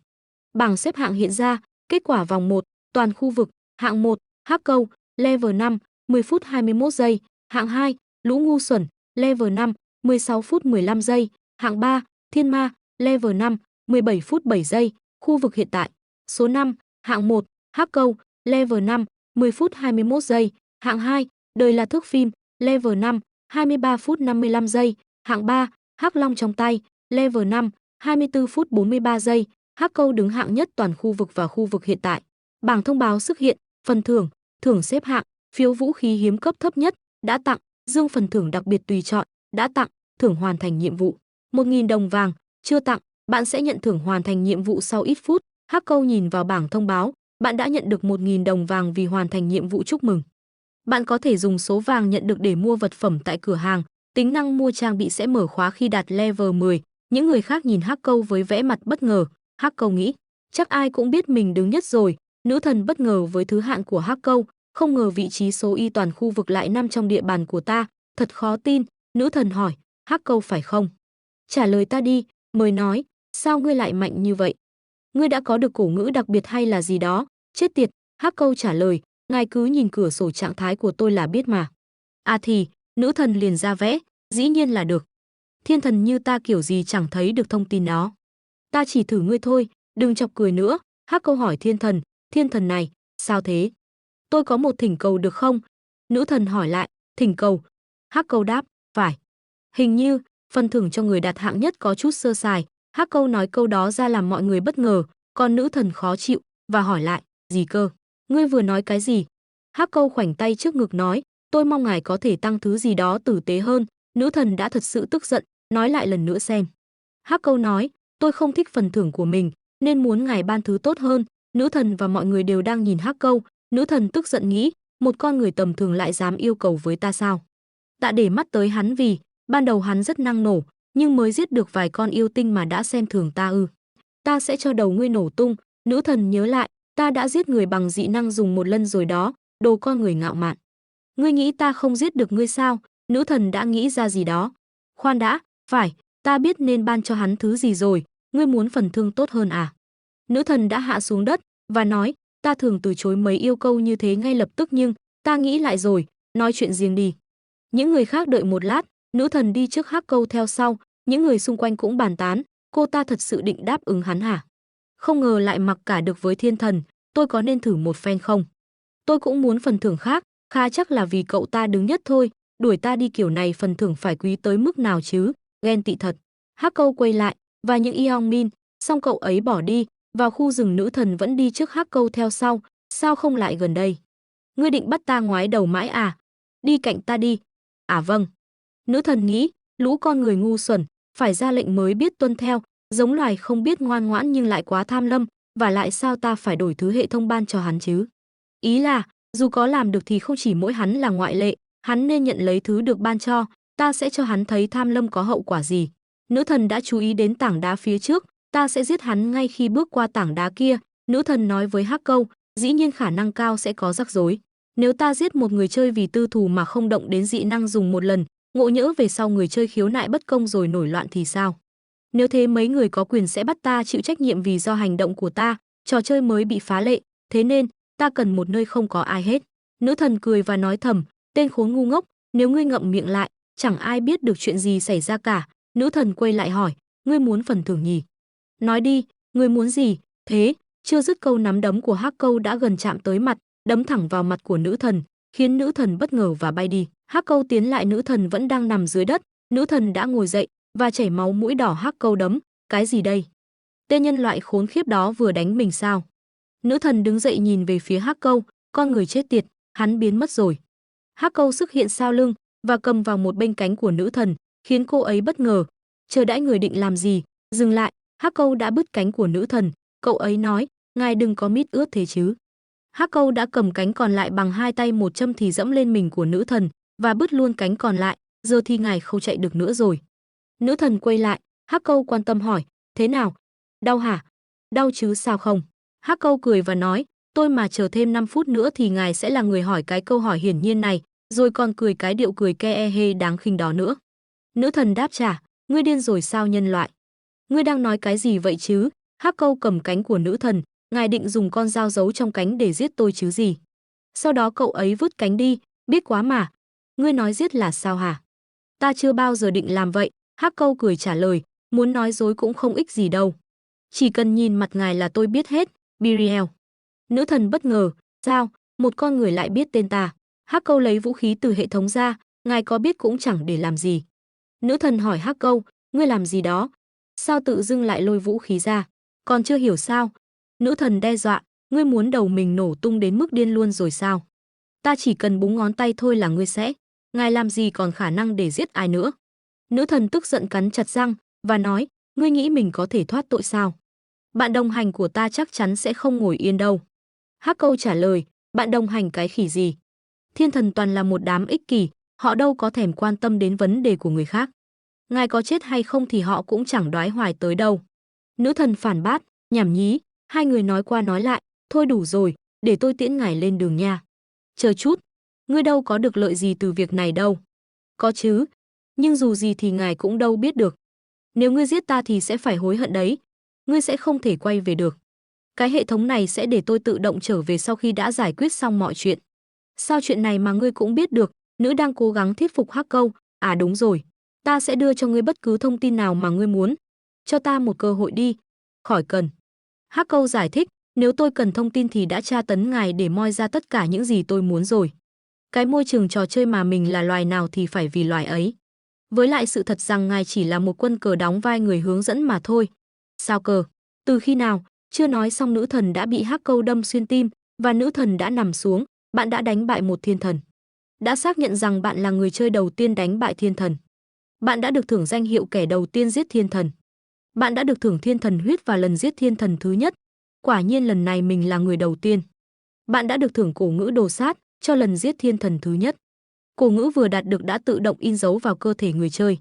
Bảng xếp hạng hiện ra, kết quả vòng 1, toàn khu vực, hạng 1, Hắc Câu, level 5, 10 phút 21 giây, hạng 2, Lũ ngu xuẩn, level 5, 16 phút 15 giây, hạng 3, Thiên ma, level 5, 17 phút 7 giây, khu vực hiện tại. Số 5, hạng 1, Hắc Câu, level 5, 10 phút 21 giây, hạng 2, Đời là thước phim, level 5, 23 phút 55 giây, hạng 3, Hắc Long trong tay, level 5, 24 phút 43 giây, Hắc Câu đứng hạng nhất toàn khu vực và khu vực hiện tại. Bảng thông báo sức hiện, phần thưởng, thưởng xếp hạng, phiếu vũ khí hiếm cấp thấp nhất, đã tặng, dương phần thưởng đặc biệt tùy chọn, đã tặng, thưởng hoàn thành nhiệm vụ, 1.000 đồng vàng, chưa tặng, bạn sẽ nhận thưởng hoàn thành nhiệm vụ sau ít phút. Hắc Câu nhìn vào bảng thông báo, bạn đã nhận được 1.000 đồng vàng vì hoàn thành nhiệm vụ, chúc mừng. Bạn có thể dùng số vàng nhận được để mua vật phẩm tại cửa hàng, tính năng mua trang bị sẽ mở khóa khi đạt level 10. Những người khác nhìn Hắc Câu với vẻ mặt bất ngờ, Hắc Câu nghĩ, chắc ai cũng biết mình đứng nhất rồi. Nữ thần bất ngờ với thứ hạng của Hắc Câu, không ngờ vị trí số y toàn khu vực lại nằm trong địa bàn của ta, thật khó tin. Nữ thần hỏi, Hắc Câu phải không? Trả lời ta đi, mới nói, sao ngươi lại mạnh như vậy? Ngươi đã có được cổ ngữ đặc biệt hay là gì đó? Chết tiệt, Hắc Câu trả lời, ngài cứ nhìn cửa sổ trạng thái của tôi là biết mà. À thì, nữ thần liền ra vẽ, dĩ nhiên là được. Thiên thần như ta kiểu gì chẳng thấy được thông tin đó. Ta chỉ thử ngươi thôi, đừng chọc cười nữa. Hắc Câu hỏi thiên thần này, sao thế? Tôi có một thỉnh cầu được không? Nữ thần hỏi lại, thỉnh cầu. Hắc Câu đáp, phải. Hình như, phần thưởng cho người đạt hạng nhất có chút sơ sài. Hắc Câu nói câu đó ra làm mọi người bất ngờ, còn nữ thần khó chịu, và hỏi lại, gì cơ? Ngươi vừa nói cái gì? Hắc Câu khoảnh tay trước ngực nói, tôi mong ngài có thể tăng thứ gì đó tử tế hơn. Nữ thần đã thật sự tức giận, nói lại lần nữa xem. Hắc Câu nói, tôi không thích phần thưởng của mình, nên muốn ngài ban thứ tốt hơn. Nữ thần và mọi người đều đang nhìn Hắc Câu. Nữ thần tức giận nghĩ, một con người tầm thường lại dám yêu cầu với ta sao? Ta để mắt tới hắn vì ban đầu hắn rất năng nổ, nhưng mới giết được vài con yêu tinh mà đã xem thường ta ư? Ta sẽ cho đầu ngươi nổ tung. Nữ thần nhớ lại, ta đã giết người bằng dị năng dùng một lần rồi đó, đồ con người ngạo mạn. Ngươi nghĩ ta không giết được ngươi sao? Nữ thần đã nghĩ ra gì đó. Khoan đã, phải, ta biết nên ban cho hắn thứ gì rồi, ngươi muốn phần thương tốt hơn à? Nữ thần đã hạ xuống đất và nói, ta thường từ chối mấy yêu cầu như thế ngay lập tức nhưng ta nghĩ lại rồi, nói chuyện riêng đi. Những người khác đợi một lát, nữ thần đi trước Hắc Câu theo sau, những người xung quanh cũng bàn tán, cô ta thật sự định đáp ứng hắn hả? Không ngờ lại mặc cả được với thiên thần, tôi có nên thử một phen không? Tôi cũng muốn phần thưởng khác, khá chắc là vì cậu ta đứng nhất thôi, đuổi ta đi kiểu này phần thưởng phải quý tới mức nào chứ, ghen tị thật. Hắc Câu quay lại, và những Yeong Min, xong cậu ấy bỏ đi, vào khu rừng nữ thần vẫn đi trước Hắc Câu theo sau, sao không lại gần đây? Ngươi định bắt ta ngoái đầu mãi à? Đi cạnh ta đi. À vâng. Nữ thần nghĩ, lũ con người ngu xuẩn, phải ra lệnh mới biết tuân theo, giống loài không biết ngoan ngoãn nhưng lại quá tham lam, và lại sao ta phải đổi thứ hệ thống ban cho hắn chứ? Ý là, dù có làm được thì không chỉ mỗi hắn là ngoại lệ, hắn nên nhận lấy thứ được ban cho, ta sẽ cho hắn thấy tham lam có hậu quả gì. Nữ thần đã chú ý đến tảng đá phía trước, ta sẽ giết hắn ngay khi bước qua tảng đá kia, nữ thần nói với Hắc Câu, dĩ nhiên khả năng cao sẽ có rắc rối. Nếu ta giết một người chơi vì tư thù mà không động đến dị năng dùng một lần, ngộ nhỡ về sau người chơi khiếu nại bất công rồi nổi loạn thì sao? Nếu thế mấy người có quyền sẽ bắt ta chịu trách nhiệm vì do hành động của ta, trò chơi mới bị phá lệ, thế nên ta cần một nơi không có ai hết. Nữ thần cười và nói thầm, tên khốn ngu ngốc, nếu ngươi ngậm miệng lại, chẳng ai biết được chuyện gì xảy ra cả. Nữ thần quay lại hỏi, ngươi muốn phần thưởng nhỉ? Nói đi, ngươi muốn gì? Thế, chưa dứt câu nắm đấm của Hắc Câu đã gần chạm tới mặt, đấm thẳng vào mặt của nữ thần, khiến nữ thần bất ngờ và bay đi. Hắc Câu tiến lại nữ thần vẫn đang nằm dưới đất, nữ thần đã ngồi dậy và chảy máu mũi đỏ. Hắc Câu đấm, cái gì đây? Tên nhân loại khốn khiếp đó vừa đánh mình sao? Nữ thần đứng dậy nhìn về phía Hắc Câu, con người chết tiệt, hắn biến mất rồi. Hắc Câu xuất hiện sau lưng và cầm vào một bên cánh của nữ thần, khiến cô ấy bất ngờ. Chờ đãi người định làm gì? Dừng lại, Hắc Câu đã bứt cánh của nữ thần, cậu ấy nói, ngài đừng có mít ướt thế chứ. Hắc Câu đã cầm cánh còn lại bằng hai tay, một châm thì dẫm lên mình của nữ thần và bứt luôn cánh còn lại, giờ thì ngài không chạy được nữa rồi. Nữ thần quay lại, Hắc Câu quan tâm hỏi, thế nào? Đau hả? Đau chứ sao không? Hắc Câu cười và nói, tôi mà chờ thêm 5 phút nữa thì ngài sẽ là người hỏi cái câu hỏi hiển nhiên này, rồi còn cười cái điệu cười ke e hê đáng khinh đó nữa. Nữ thần đáp trả, ngươi điên rồi sao nhân loại? Ngươi đang nói cái gì vậy chứ? Hắc Câu cầm cánh của nữ thần, ngài định dùng con dao giấu trong cánh để giết tôi chứ gì? Sau đó cậu ấy vứt cánh đi, biết quá mà. Ngươi nói giết là sao hả? Ta chưa bao giờ định làm vậy. Hắc Câu cười trả lời, muốn nói dối cũng không ích gì đâu. Chỉ cần nhìn mặt ngài là tôi biết hết, Biriel. Nữ thần bất ngờ, sao, một con người lại biết tên ta? Hắc Câu lấy vũ khí từ hệ thống ra, ngài có biết cũng chẳng để làm gì. Nữ thần hỏi Hắc Câu, ngươi làm gì đó? Sao tự dưng lại lôi vũ khí ra? Còn chưa hiểu sao? Nữ thần đe dọa, ngươi muốn đầu mình nổ tung đến mức điên luôn rồi sao? Ta chỉ cần búng ngón tay thôi là ngươi sẽ. Ngài làm gì còn khả năng để giết ai nữa? Nữ thần tức giận cắn chặt răng và nói, ngươi nghĩ mình có thể thoát tội sao? Bạn đồng hành của ta chắc chắn sẽ không ngồi yên đâu. Hắc Câu trả lời, bạn đồng hành cái khỉ gì? Thiên thần toàn là một đám ích kỷ, họ đâu có thèm quan tâm đến vấn đề của người khác. Ngài có chết hay không thì họ cũng chẳng đoái hoài tới đâu. Nữ thần phản bác, nhảm nhí, hai người nói qua nói lại, thôi đủ rồi, để tôi tiễn ngài lên đường nha. Chờ chút, ngươi đâu có được lợi gì từ việc này đâu. Có chứ, nhưng dù gì thì ngài cũng đâu biết được. Nếu ngươi giết ta thì sẽ phải hối hận đấy, ngươi sẽ không thể quay về được. Cái hệ thống này sẽ để tôi tự động trở về sau khi đã giải quyết xong mọi chuyện. Sao chuyện này mà ngươi cũng biết được? Nữ đang cố gắng thuyết phục Hắc Câu, à đúng rồi, ta sẽ đưa cho ngươi bất cứ thông tin nào mà ngươi muốn. Cho ta một cơ hội đi. Khỏi cần. Hắc Câu giải thích, nếu tôi cần thông tin thì đã tra tấn ngài để moi ra tất cả những gì tôi muốn rồi. Cái môi trường trò chơi mà mình là loài nào thì phải vì loài ấy. Với lại sự thật rằng ngài chỉ là một quân cờ đóng vai người hướng dẫn mà thôi. Sao cờ? Từ khi nào? Chưa nói xong nữ thần đã bị Hắc Câu đâm xuyên tim và nữ thần đã nằm xuống, bạn đã đánh bại một thiên thần. Đã xác nhận rằng bạn là người chơi đầu tiên đánh bại thiên thần. Bạn đã được thưởng danh hiệu kẻ đầu tiên giết thiên thần. Bạn đã được thưởng thiên thần huyết và lần giết thiên thần thứ nhất. Quả nhiên lần này mình là người đầu tiên. Bạn đã được thưởng cổ ngữ đồ sát cho lần giết thiên thần thứ nhất. Cổ ngữ vừa đạt được đã tự động in dấu vào cơ thể người chơi.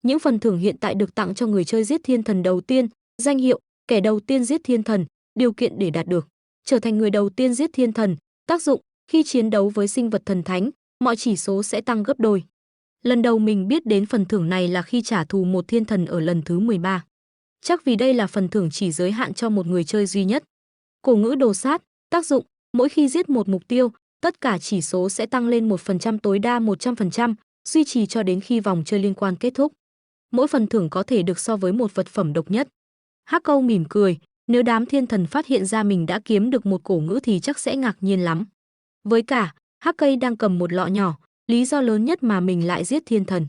Những phần thưởng hiện tại được tặng cho người chơi giết thiên thần đầu tiên, danh hiệu kẻ đầu tiên giết thiên thần, điều kiện để đạt được: trở thành người đầu tiên giết thiên thần, tác dụng khi chiến đấu với sinh vật thần thánh, mọi chỉ số sẽ tăng gấp đôi. Lần đầu mình biết đến phần thưởng này là khi trả thù một thiên thần ở lần thứ 13. Chắc vì đây là phần thưởng chỉ giới hạn cho một người chơi duy nhất. Cổ ngữ đồ sát, tác dụng mỗi khi giết một mục tiêu, tất cả chỉ số sẽ tăng lên 1% tối đa 100%, duy trì cho đến khi vòng chơi liên quan kết thúc. Mỗi phần thưởng có thể được so với một vật phẩm độc nhất. Hắc Câu mỉm cười, nếu đám thiên thần phát hiện ra mình đã kiếm được một cổ ngữ thì chắc sẽ ngạc nhiên lắm. Với cả, Hắc Cây đang cầm một lọ nhỏ, lý do lớn nhất mà mình lại giết thiên thần.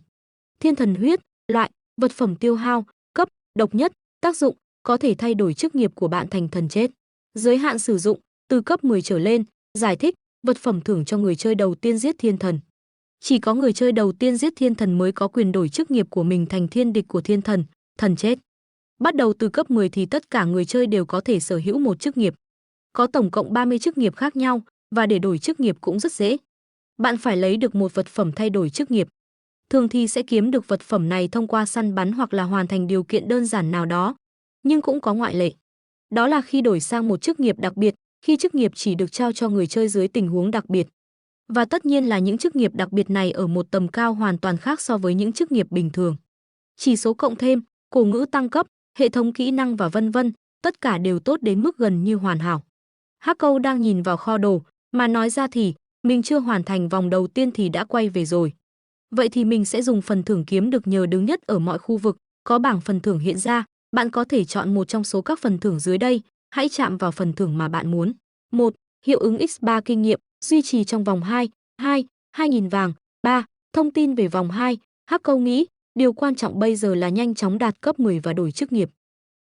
Thiên thần huyết, loại, vật phẩm tiêu hao, cấp, độc nhất, tác dụng, có thể thay đổi chức nghiệp của bạn thành thần chết. Giới hạn sử dụng, từ cấp 10 trở lên, giải thích, vật phẩm thưởng cho người chơi đầu tiên giết thiên thần. Chỉ có người chơi đầu tiên giết thiên thần mới có quyền đổi chức nghiệp của mình thành thiên địch của thiên thần, thần chết. Bắt đầu từ cấp 10 thì tất cả người chơi đều có thể sở hữu một chức nghiệp. Có tổng cộng 30 chức nghiệp khác nhau, và để đổi chức nghiệp cũng rất dễ. Bạn phải lấy được một vật phẩm thay đổi chức nghiệp. Thường thì sẽ kiếm được vật phẩm này thông qua săn bắn hoặc là hoàn thành điều kiện đơn giản nào đó. Nhưng cũng có ngoại lệ. Đó là khi đổi sang một chức nghiệp đặc biệt, khi chức nghiệp chỉ được trao cho người chơi dưới tình huống đặc biệt. Và tất nhiên là những chức nghiệp đặc biệt này ở một tầm cao hoàn toàn khác so với những chức nghiệp bình thường. Chỉ số cộng thêm, cổ ngữ tăng cấp, hệ thống kỹ năng và vân vân, tất cả đều tốt đến mức gần như hoàn hảo. Hắc Câu đang nhìn vào kho đồ, mà nói ra thì, mình chưa hoàn thành vòng đầu tiên thì đã quay về rồi. Vậy thì mình sẽ dùng phần thưởng kiếm được nhờ đứng nhất ở mọi khu vực, có bảng phần thưởng hiện ra, bạn có thể chọn một trong số các phần thưởng dưới đây, hãy chạm vào phần thưởng mà bạn muốn. 1. Hiệu ứng X3 kinh nghiệm, duy trì trong vòng 2, 2.000 vàng. 3. Thông tin về vòng 2, Hắc Câu nghĩ, điều quan trọng bây giờ là nhanh chóng đạt cấp 10 và đổi chức nghiệp.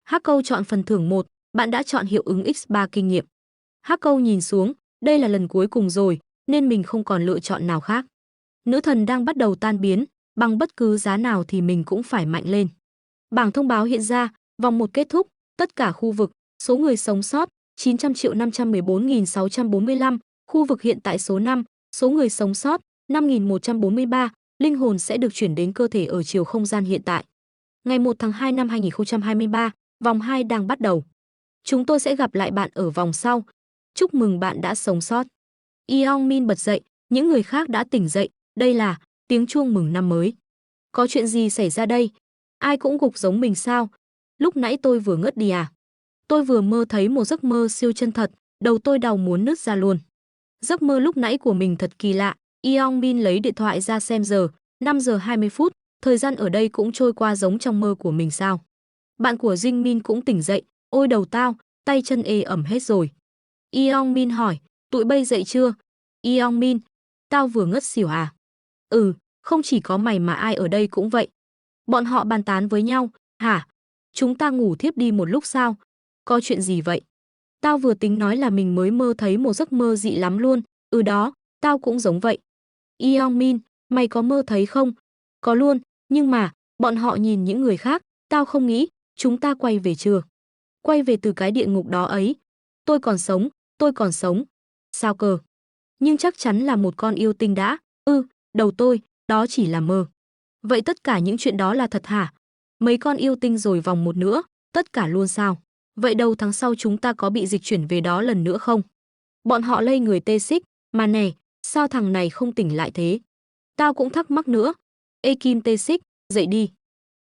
Hắc Câu chọn phần thưởng 1, bạn đã chọn hiệu ứng X3 kinh nghiệm. Hắc Câu nhìn xuống, đây là lần cuối cùng rồi, nên mình không còn lựa chọn nào khác. Nữ thần đang bắt đầu tan biến, bằng bất cứ giá nào thì mình cũng phải mạnh lên. Bảng thông báo hiện ra, vòng 1 kết thúc, tất cả khu vực, số người sống sót, 900.514.645, khu vực hiện tại số 5, số người sống sót, 5.143, linh hồn sẽ được chuyển đến cơ thể ở chiều không gian hiện tại. Ngày 1 tháng 2 năm 2023, vòng 2 đang bắt đầu. Chúng tôi sẽ gặp lại bạn ở vòng sau. Chúc mừng bạn đã sống sót. Yeong Min bật dậy, những người khác đã tỉnh dậy, đây là tiếng chuông mừng năm mới. Có chuyện gì xảy ra đây? Ai cũng gục giống mình sao? Lúc nãy tôi vừa ngất đi à? Tôi vừa mơ thấy một giấc mơ siêu chân thật, đầu tôi đau muốn nứt ra luôn. Giấc mơ lúc nãy của mình thật kỳ lạ. Yeong Min lấy điện thoại ra xem giờ, 5 giờ 20 phút, thời gian ở đây cũng trôi qua giống trong mơ của mình sao? Bạn của Jin Min cũng tỉnh dậy, ôi đầu tao, tay chân ê ẩm hết rồi. Yeong Min hỏi, tụi bay dậy chưa? Yeong Min, tao vừa ngất xỉu à? Ừ, không chỉ có mày mà ai ở đây cũng vậy. Bọn họ bàn tán với nhau, hả? Chúng ta ngủ thiếp đi một lúc sao? Có chuyện gì vậy? Tao vừa tính nói là mình mới mơ thấy một giấc mơ dị lắm luôn. Ừ đó, tao cũng giống vậy. Yeong Min, mày có mơ thấy không? Có luôn, nhưng mà, bọn họ nhìn những người khác, tao không nghĩ, chúng ta quay về chưa? Quay về từ cái địa ngục đó ấy. Tôi còn sống, tôi còn sống. Sao cơ? Nhưng chắc chắn là một con yêu tinh đã. Đầu tôi, đó chỉ là mơ. Vậy tất cả những chuyện đó là thật hả? Mấy con yêu tinh rồi vòng một nữa, tất cả luôn sao? Vậy đầu tháng sau chúng ta có bị dịch chuyển về đó lần nữa không? Bọn họ lây người tê xích, mà nè, sao thằng này không tỉnh lại thế? Tao cũng thắc mắc nữa. Ê Kim tê xích, dậy đi.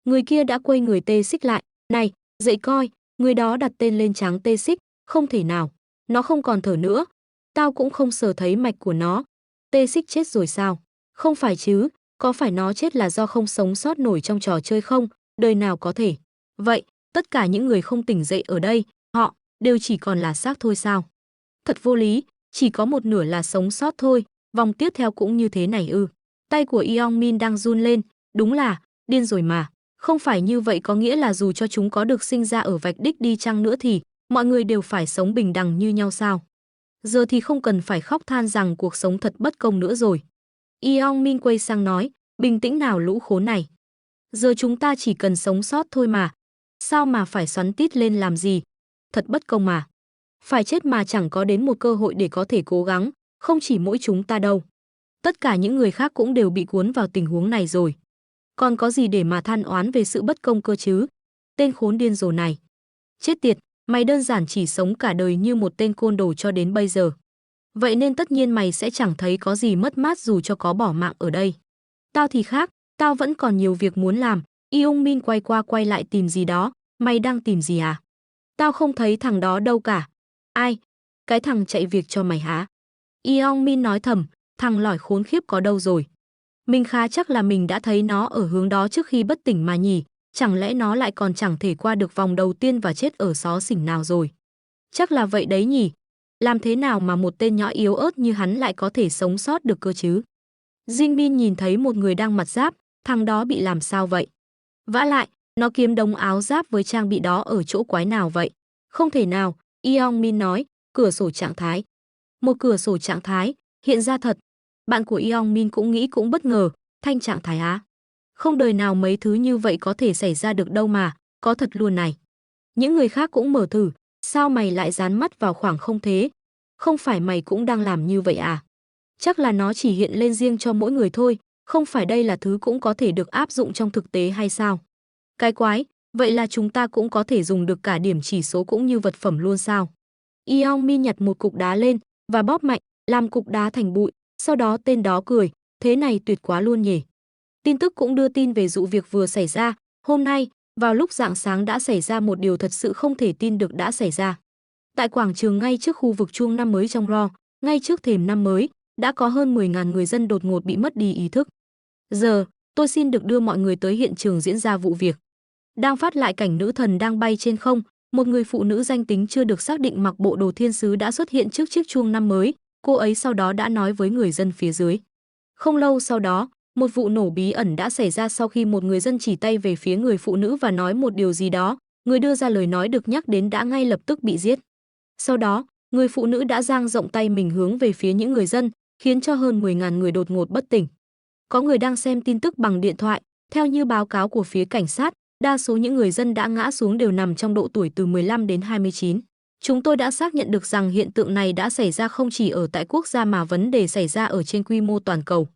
Người kia đã quay người tê xích lại. Này, dậy coi, người đó đặt tên lên tráng tê xích, không thể nào. Nó không còn thở nữa. Tao cũng không sờ thấy mạch của nó. Tê xích chết rồi sao? Không phải chứ, có phải nó chết là do không sống sót nổi trong trò chơi không? Đời nào có thể. Vậy, tất cả những người không tỉnh dậy ở đây, họ đều chỉ còn là xác thôi sao? Thật vô lý, chỉ có một nửa là sống sót thôi, vòng tiếp theo cũng như thế này ư? Tay của Yeong Min đang run lên, đúng là, điên rồi mà. Không phải như vậy có nghĩa là dù cho chúng có được sinh ra ở vạch đích đi chăng nữa thì mọi người đều phải sống bình đẳng như nhau sao? Giờ thì không cần phải khóc than rằng cuộc sống thật bất công nữa rồi. Yeong Min quay sang nói, bình tĩnh nào lũ khốn này. Giờ chúng ta chỉ cần sống sót thôi mà. Sao mà phải xoắn tít lên làm gì? Thật bất công mà. Phải chết mà chẳng có đến một cơ hội để có thể cố gắng, không chỉ mỗi chúng ta đâu. Tất cả những người khác cũng đều bị cuốn vào tình huống này rồi. Còn có gì để mà than oán về sự bất công cơ chứ? Tên khốn điên rồ này. Chết tiệt, mày đơn giản chỉ sống cả đời như một tên côn đồ cho đến bây giờ. Vậy nên tất nhiên mày sẽ chẳng thấy có gì mất mát dù cho có bỏ mạng ở đây. Tao thì khác, tao vẫn còn nhiều việc muốn làm. Yeong Min quay qua quay lại tìm gì đó. Mày đang tìm gì à? Tao không thấy thằng đó đâu cả. Ai? Cái thằng chạy việc cho mày hả? Yeong Min nói thầm, thằng lỏi khốn khiếp có đâu rồi? Mình khá chắc là mình đã thấy nó ở hướng đó trước khi bất tỉnh mà nhỉ. Chẳng lẽ nó lại còn chẳng thể qua được vòng đầu tiên và chết ở xó xỉnh nào rồi? Chắc là vậy đấy nhỉ. Làm thế nào mà một tên nhỏ yếu ớt như hắn lại có thể sống sót được cơ chứ? Jin Bin nhìn thấy một người đang mặc giáp, thằng đó bị làm sao vậy? Vả lại, nó kiếm đống áo giáp với trang bị đó ở chỗ quái nào vậy? Không thể nào, Yeong Min nói, cửa sổ trạng thái. Một cửa sổ trạng thái, hiện ra thật. Bạn của Yeong Min cũng nghĩ cũng bất ngờ, thanh trạng thái á. Không đời nào mấy thứ như vậy có thể xảy ra được đâu mà, có thật luôn này. Những người khác cũng mở thử, sao mày lại dán mắt vào khoảng không thế? Không phải mày cũng đang làm như vậy à? Chắc là nó chỉ hiện lên riêng cho mỗi người thôi, không phải đây là thứ cũng có thể được áp dụng trong thực tế hay sao? Cái quái, vậy là chúng ta cũng có thể dùng được cả điểm chỉ số cũng như vật phẩm luôn sao? Yeong Min nhặt một cục đá lên và bóp mạnh, làm cục đá thành bụi, sau đó tên đó cười, thế này tuyệt quá luôn nhỉ. Tin tức cũng đưa tin về vụ việc vừa xảy ra, hôm nay, vào lúc rạng sáng đã xảy ra một điều thật sự không thể tin được đã xảy ra. Tại quảng trường ngay trước khu vực chuông năm mới trong Ro, ngay trước thềm năm mới, đã có hơn 10.000 người dân đột ngột bị mất đi ý thức. Giờ, tôi xin được đưa mọi người tới hiện trường diễn ra vụ việc. Đang phát lại cảnh nữ thần đang bay trên không, một người phụ nữ danh tính chưa được xác định mặc bộ đồ thiên sứ đã xuất hiện trước chiếc chuông năm mới, cô ấy sau đó đã nói với người dân phía dưới. Không lâu sau đó, một vụ nổ bí ẩn đã xảy ra sau khi một người dân chỉ tay về phía người phụ nữ và nói một điều gì đó, người đưa ra lời nói được nhắc đến đã ngay lập tức bị giết. Sau đó, người phụ nữ đã dang rộng tay mình hướng về phía những người dân, khiến cho hơn 10.000 người đột ngột bất tỉnh. Có người đang xem tin tức bằng điện thoại, theo như báo cáo của phía cảnh sát, đa số những người dân đã ngã xuống đều nằm trong độ tuổi từ 15 đến 29. Chúng tôi đã xác nhận được rằng hiện tượng này đã xảy ra không chỉ ở tại quốc gia mà vấn đề xảy ra ở trên quy mô toàn cầu.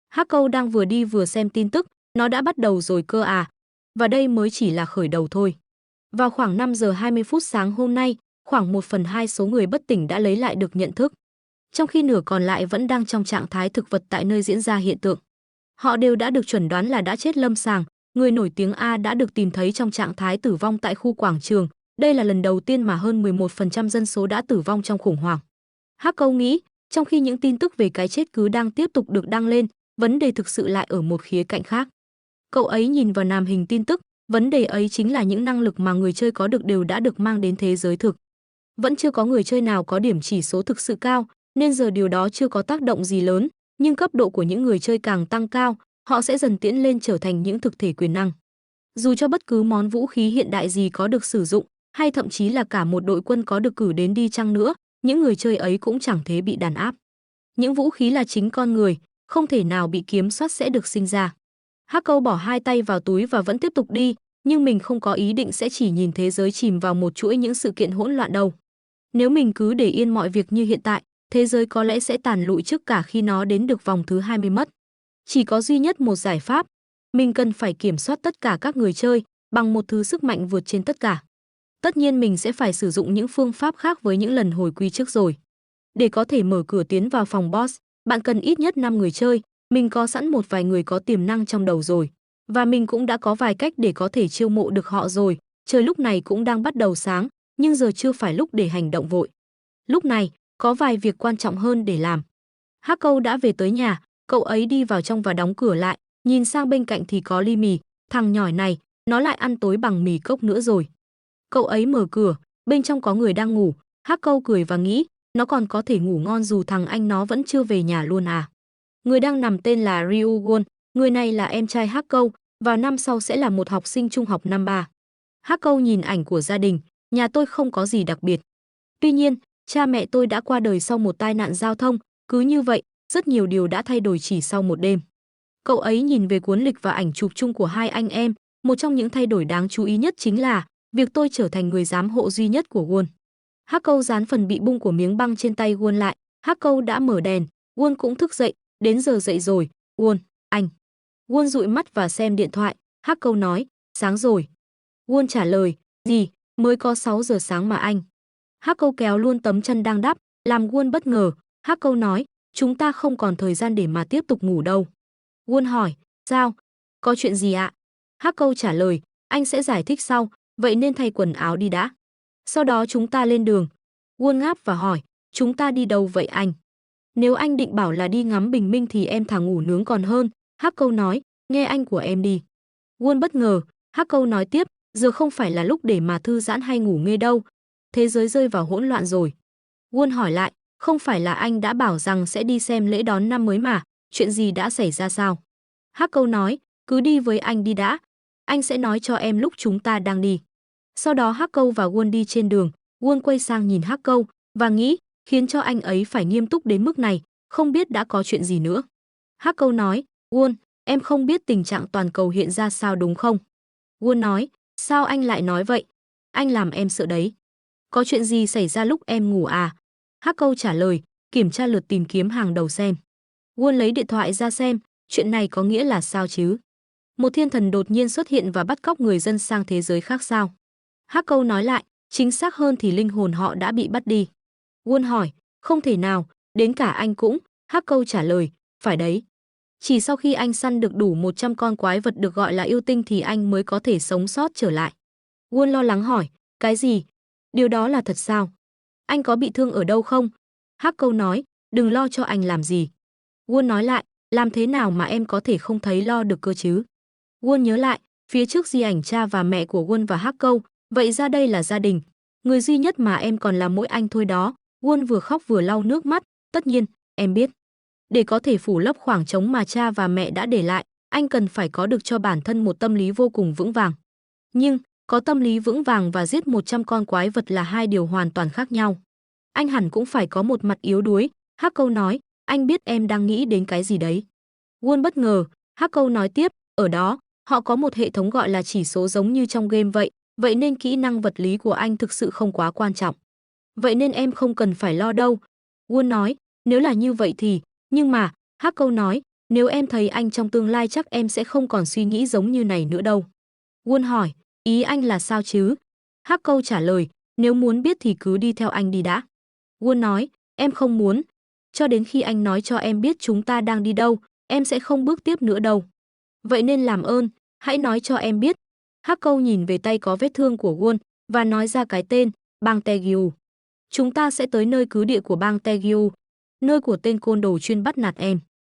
Hắc Câu đang vừa đi vừa xem tin tức, nó đã bắt đầu rồi cơ à. Và đây mới chỉ là khởi đầu thôi. Vào khoảng 5 giờ 20 phút sáng hôm nay, khoảng 1/2 số người bất tỉnh đã lấy lại được nhận thức. Trong khi nửa còn lại vẫn đang trong trạng thái thực vật tại nơi diễn ra hiện tượng. Họ đều đã được chẩn đoán là đã chết lâm sàng, người nổi tiếng A đã được tìm thấy trong trạng thái tử vong tại khu quảng trường. Đây là lần đầu tiên mà hơn 11% dân số đã tử vong trong khủng hoảng. Hắc Câu nghĩ, trong khi những tin tức về cái chết cứ đang tiếp tục được đăng lên, vấn đề thực sự lại ở một khía cạnh khác. Cậu ấy nhìn vào màn hình tin tức, vấn đề ấy chính là những năng lực mà người chơi có được đều đã được mang đến thế giới thực. Vẫn chưa có người chơi nào có điểm chỉ số thực sự cao, nên giờ điều đó chưa có tác động gì lớn, nhưng cấp độ của những người chơi càng tăng cao, họ sẽ dần tiến lên trở thành những thực thể quyền năng. Dù cho bất cứ món vũ khí hiện đại gì có được sử dụng, hay thậm chí là cả một đội quân có được cử đến đi chăng nữa, những người chơi ấy cũng chẳng thế bị đàn áp. Những vũ khí là chính con người, không thể nào bị kiểm soát sẽ được sinh ra. Hắc Câu bỏ hai tay vào túi và vẫn tiếp tục đi, nhưng mình không có ý định sẽ chỉ nhìn thế giới chìm vào một chuỗi những sự kiện hỗn loạn đâu. Nếu mình cứ để yên mọi việc như hiện tại, thế giới có lẽ sẽ tàn lụi trước cả khi nó đến được vòng thứ 20 mất. Chỉ có duy nhất một giải pháp, mình cần phải kiểm soát tất cả các người chơi bằng một thứ sức mạnh vượt trên tất cả. Tất nhiên mình sẽ phải sử dụng những phương pháp khác với những lần hồi quy trước rồi. Để có thể mở cửa tiến vào phòng boss, bạn cần ít nhất 5 người chơi, mình có sẵn một vài người có tiềm năng trong đầu rồi. Và mình cũng đã có vài cách để có thể chiêu mộ được họ rồi, trời lúc này cũng đang bắt đầu sáng, nhưng giờ chưa phải lúc để hành động vội. Lúc này, có vài việc quan trọng hơn để làm. Hắc Câu đã về tới nhà, cậu ấy đi vào trong và đóng cửa lại, nhìn sang bên cạnh thì có ly mì, thằng nhỏi này, nó lại ăn tối bằng mì cốc nữa rồi. Cậu ấy mở cửa, bên trong có người đang ngủ, Hắc Câu cười và nghĩ, nó còn có thể ngủ ngon dù thằng anh nó vẫn chưa về nhà luôn à. Người đang nằm tên là Ryu Won, người này là em trai Hắc Câu, vào năm sau sẽ là một học sinh trung học năm 3. Hắc Câu nhìn ảnh của gia đình, nhà tôi không có gì đặc biệt. Tuy nhiên, Cha mẹ tôi đã qua đời sau một tai nạn giao thông, cứ như vậy, rất nhiều điều đã thay đổi chỉ sau một đêm. Cậu ấy nhìn về cuốn lịch và ảnh chụp chung của hai anh em, một trong những thay đổi đáng chú ý nhất chính là việc tôi trở thành người giám hộ duy nhất của Won. Hắc Câu dán phần bị bung của miếng băng trên tay Won lại, Hắc Câu đã mở đèn, Won cũng thức dậy, đến giờ dậy rồi, Won, anh. Won dụi mắt và xem điện thoại, Hắc Câu nói, sáng rồi. Won trả lời, gì, mới có 6 giờ sáng mà anh. Hắc Câu kéo luôn tấm chân đang đắp, làm Won bất ngờ, Hắc Câu nói, chúng ta không còn thời gian để mà tiếp tục ngủ đâu. Won hỏi, sao? Có chuyện gì ạ? Hắc Câu trả lời, anh sẽ giải thích sau, vậy nên thay quần áo đi đã. Sau đó chúng ta lên đường. Won ngáp và hỏi, chúng ta đi đâu vậy anh? Nếu anh định bảo là đi ngắm bình minh thì em thả ngủ nướng còn hơn, Hắc Câu nói, nghe anh của em đi. Won bất ngờ, Hắc Câu nói tiếp, giờ không phải là lúc để mà thư giãn hay ngủ nghê đâu. Thế giới rơi vào hỗn loạn rồi. Won hỏi lại, không phải là anh đã bảo rằng sẽ đi xem lễ đón năm mới mà, chuyện gì đã xảy ra sao? Hắc Câu nói, cứ đi với anh đi đã, anh sẽ nói cho em lúc chúng ta đang đi. Sau đó Hắc Câu và Won đi trên đường, Won quay sang nhìn Hắc Câu và nghĩ, khiến cho anh ấy phải nghiêm túc đến mức này, không biết đã có chuyện gì nữa. Hắc Câu nói, Won, em không biết tình trạng toàn cầu hiện ra sao đúng không? Won nói, sao anh lại nói vậy? Anh làm em sợ đấy. Có chuyện gì xảy ra lúc em ngủ à? Hắc Câu trả lời, kiểm tra lượt tìm kiếm hàng đầu xem. Won lấy điện thoại ra xem, chuyện này có nghĩa là sao chứ? Một thiên thần đột nhiên xuất hiện và bắt cóc người dân sang thế giới khác sao? Hắc Câu nói lại, chính xác hơn thì linh hồn họ đã bị bắt đi. Won hỏi, không thể nào, đến cả anh cũng, Hắc Câu trả lời, phải đấy. Chỉ sau khi anh săn được đủ 100 con quái vật được gọi là yêu tinh thì anh mới có thể sống sót trở lại. Won lo lắng hỏi, cái gì? Điều đó là thật sao? Anh có bị thương ở đâu không? Hắc Câu nói, đừng lo cho anh làm gì. Won nói lại, làm thế nào mà em có thể không thấy lo được cơ chứ? Won nhớ lại, phía trước di ảnh cha và mẹ của Won và Hắc Câu, vậy ra đây là gia đình. Người duy nhất mà em còn là mỗi anh thôi đó. Won vừa khóc vừa lau nước mắt, tất nhiên, em biết. Để có thể phủ lấp khoảng trống mà cha và mẹ đã để lại, anh cần phải có được cho bản thân một tâm lý vô cùng vững vàng. Nhưng, có tâm lý vững vàng và giết 100 con quái vật là hai điều hoàn toàn khác nhau. Anh hẳn cũng phải có một mặt yếu đuối, Hắc Câu nói, anh biết em đang nghĩ đến cái gì đấy. Won bất ngờ, Hắc Câu nói tiếp, ở đó, họ có một hệ thống gọi là chỉ số giống như trong game vậy nên kỹ năng vật lý của anh thực sự không quá quan trọng. Vậy nên em không cần phải lo đâu. Won nói, nếu là như vậy thì, nhưng mà, Hắc Câu nói, nếu em thấy anh trong tương lai chắc em sẽ không còn suy nghĩ giống như này nữa đâu. Won hỏi, ý anh là sao chứ? Hắc Câu trả lời, nếu muốn biết thì cứ đi theo anh đi đã. Won nói, em không muốn. Cho đến khi anh nói cho em biết chúng ta đang đi đâu, em sẽ không bước tiếp nữa đâu. Vậy nên làm ơn, hãy nói cho em biết. Hắc Câu nhìn về tay có vết thương của Won và nói ra cái tên, bang Taegyu. Chúng ta sẽ tới nơi cứ địa của bang Taegyu, nơi của tên côn đồ chuyên bắt nạt em.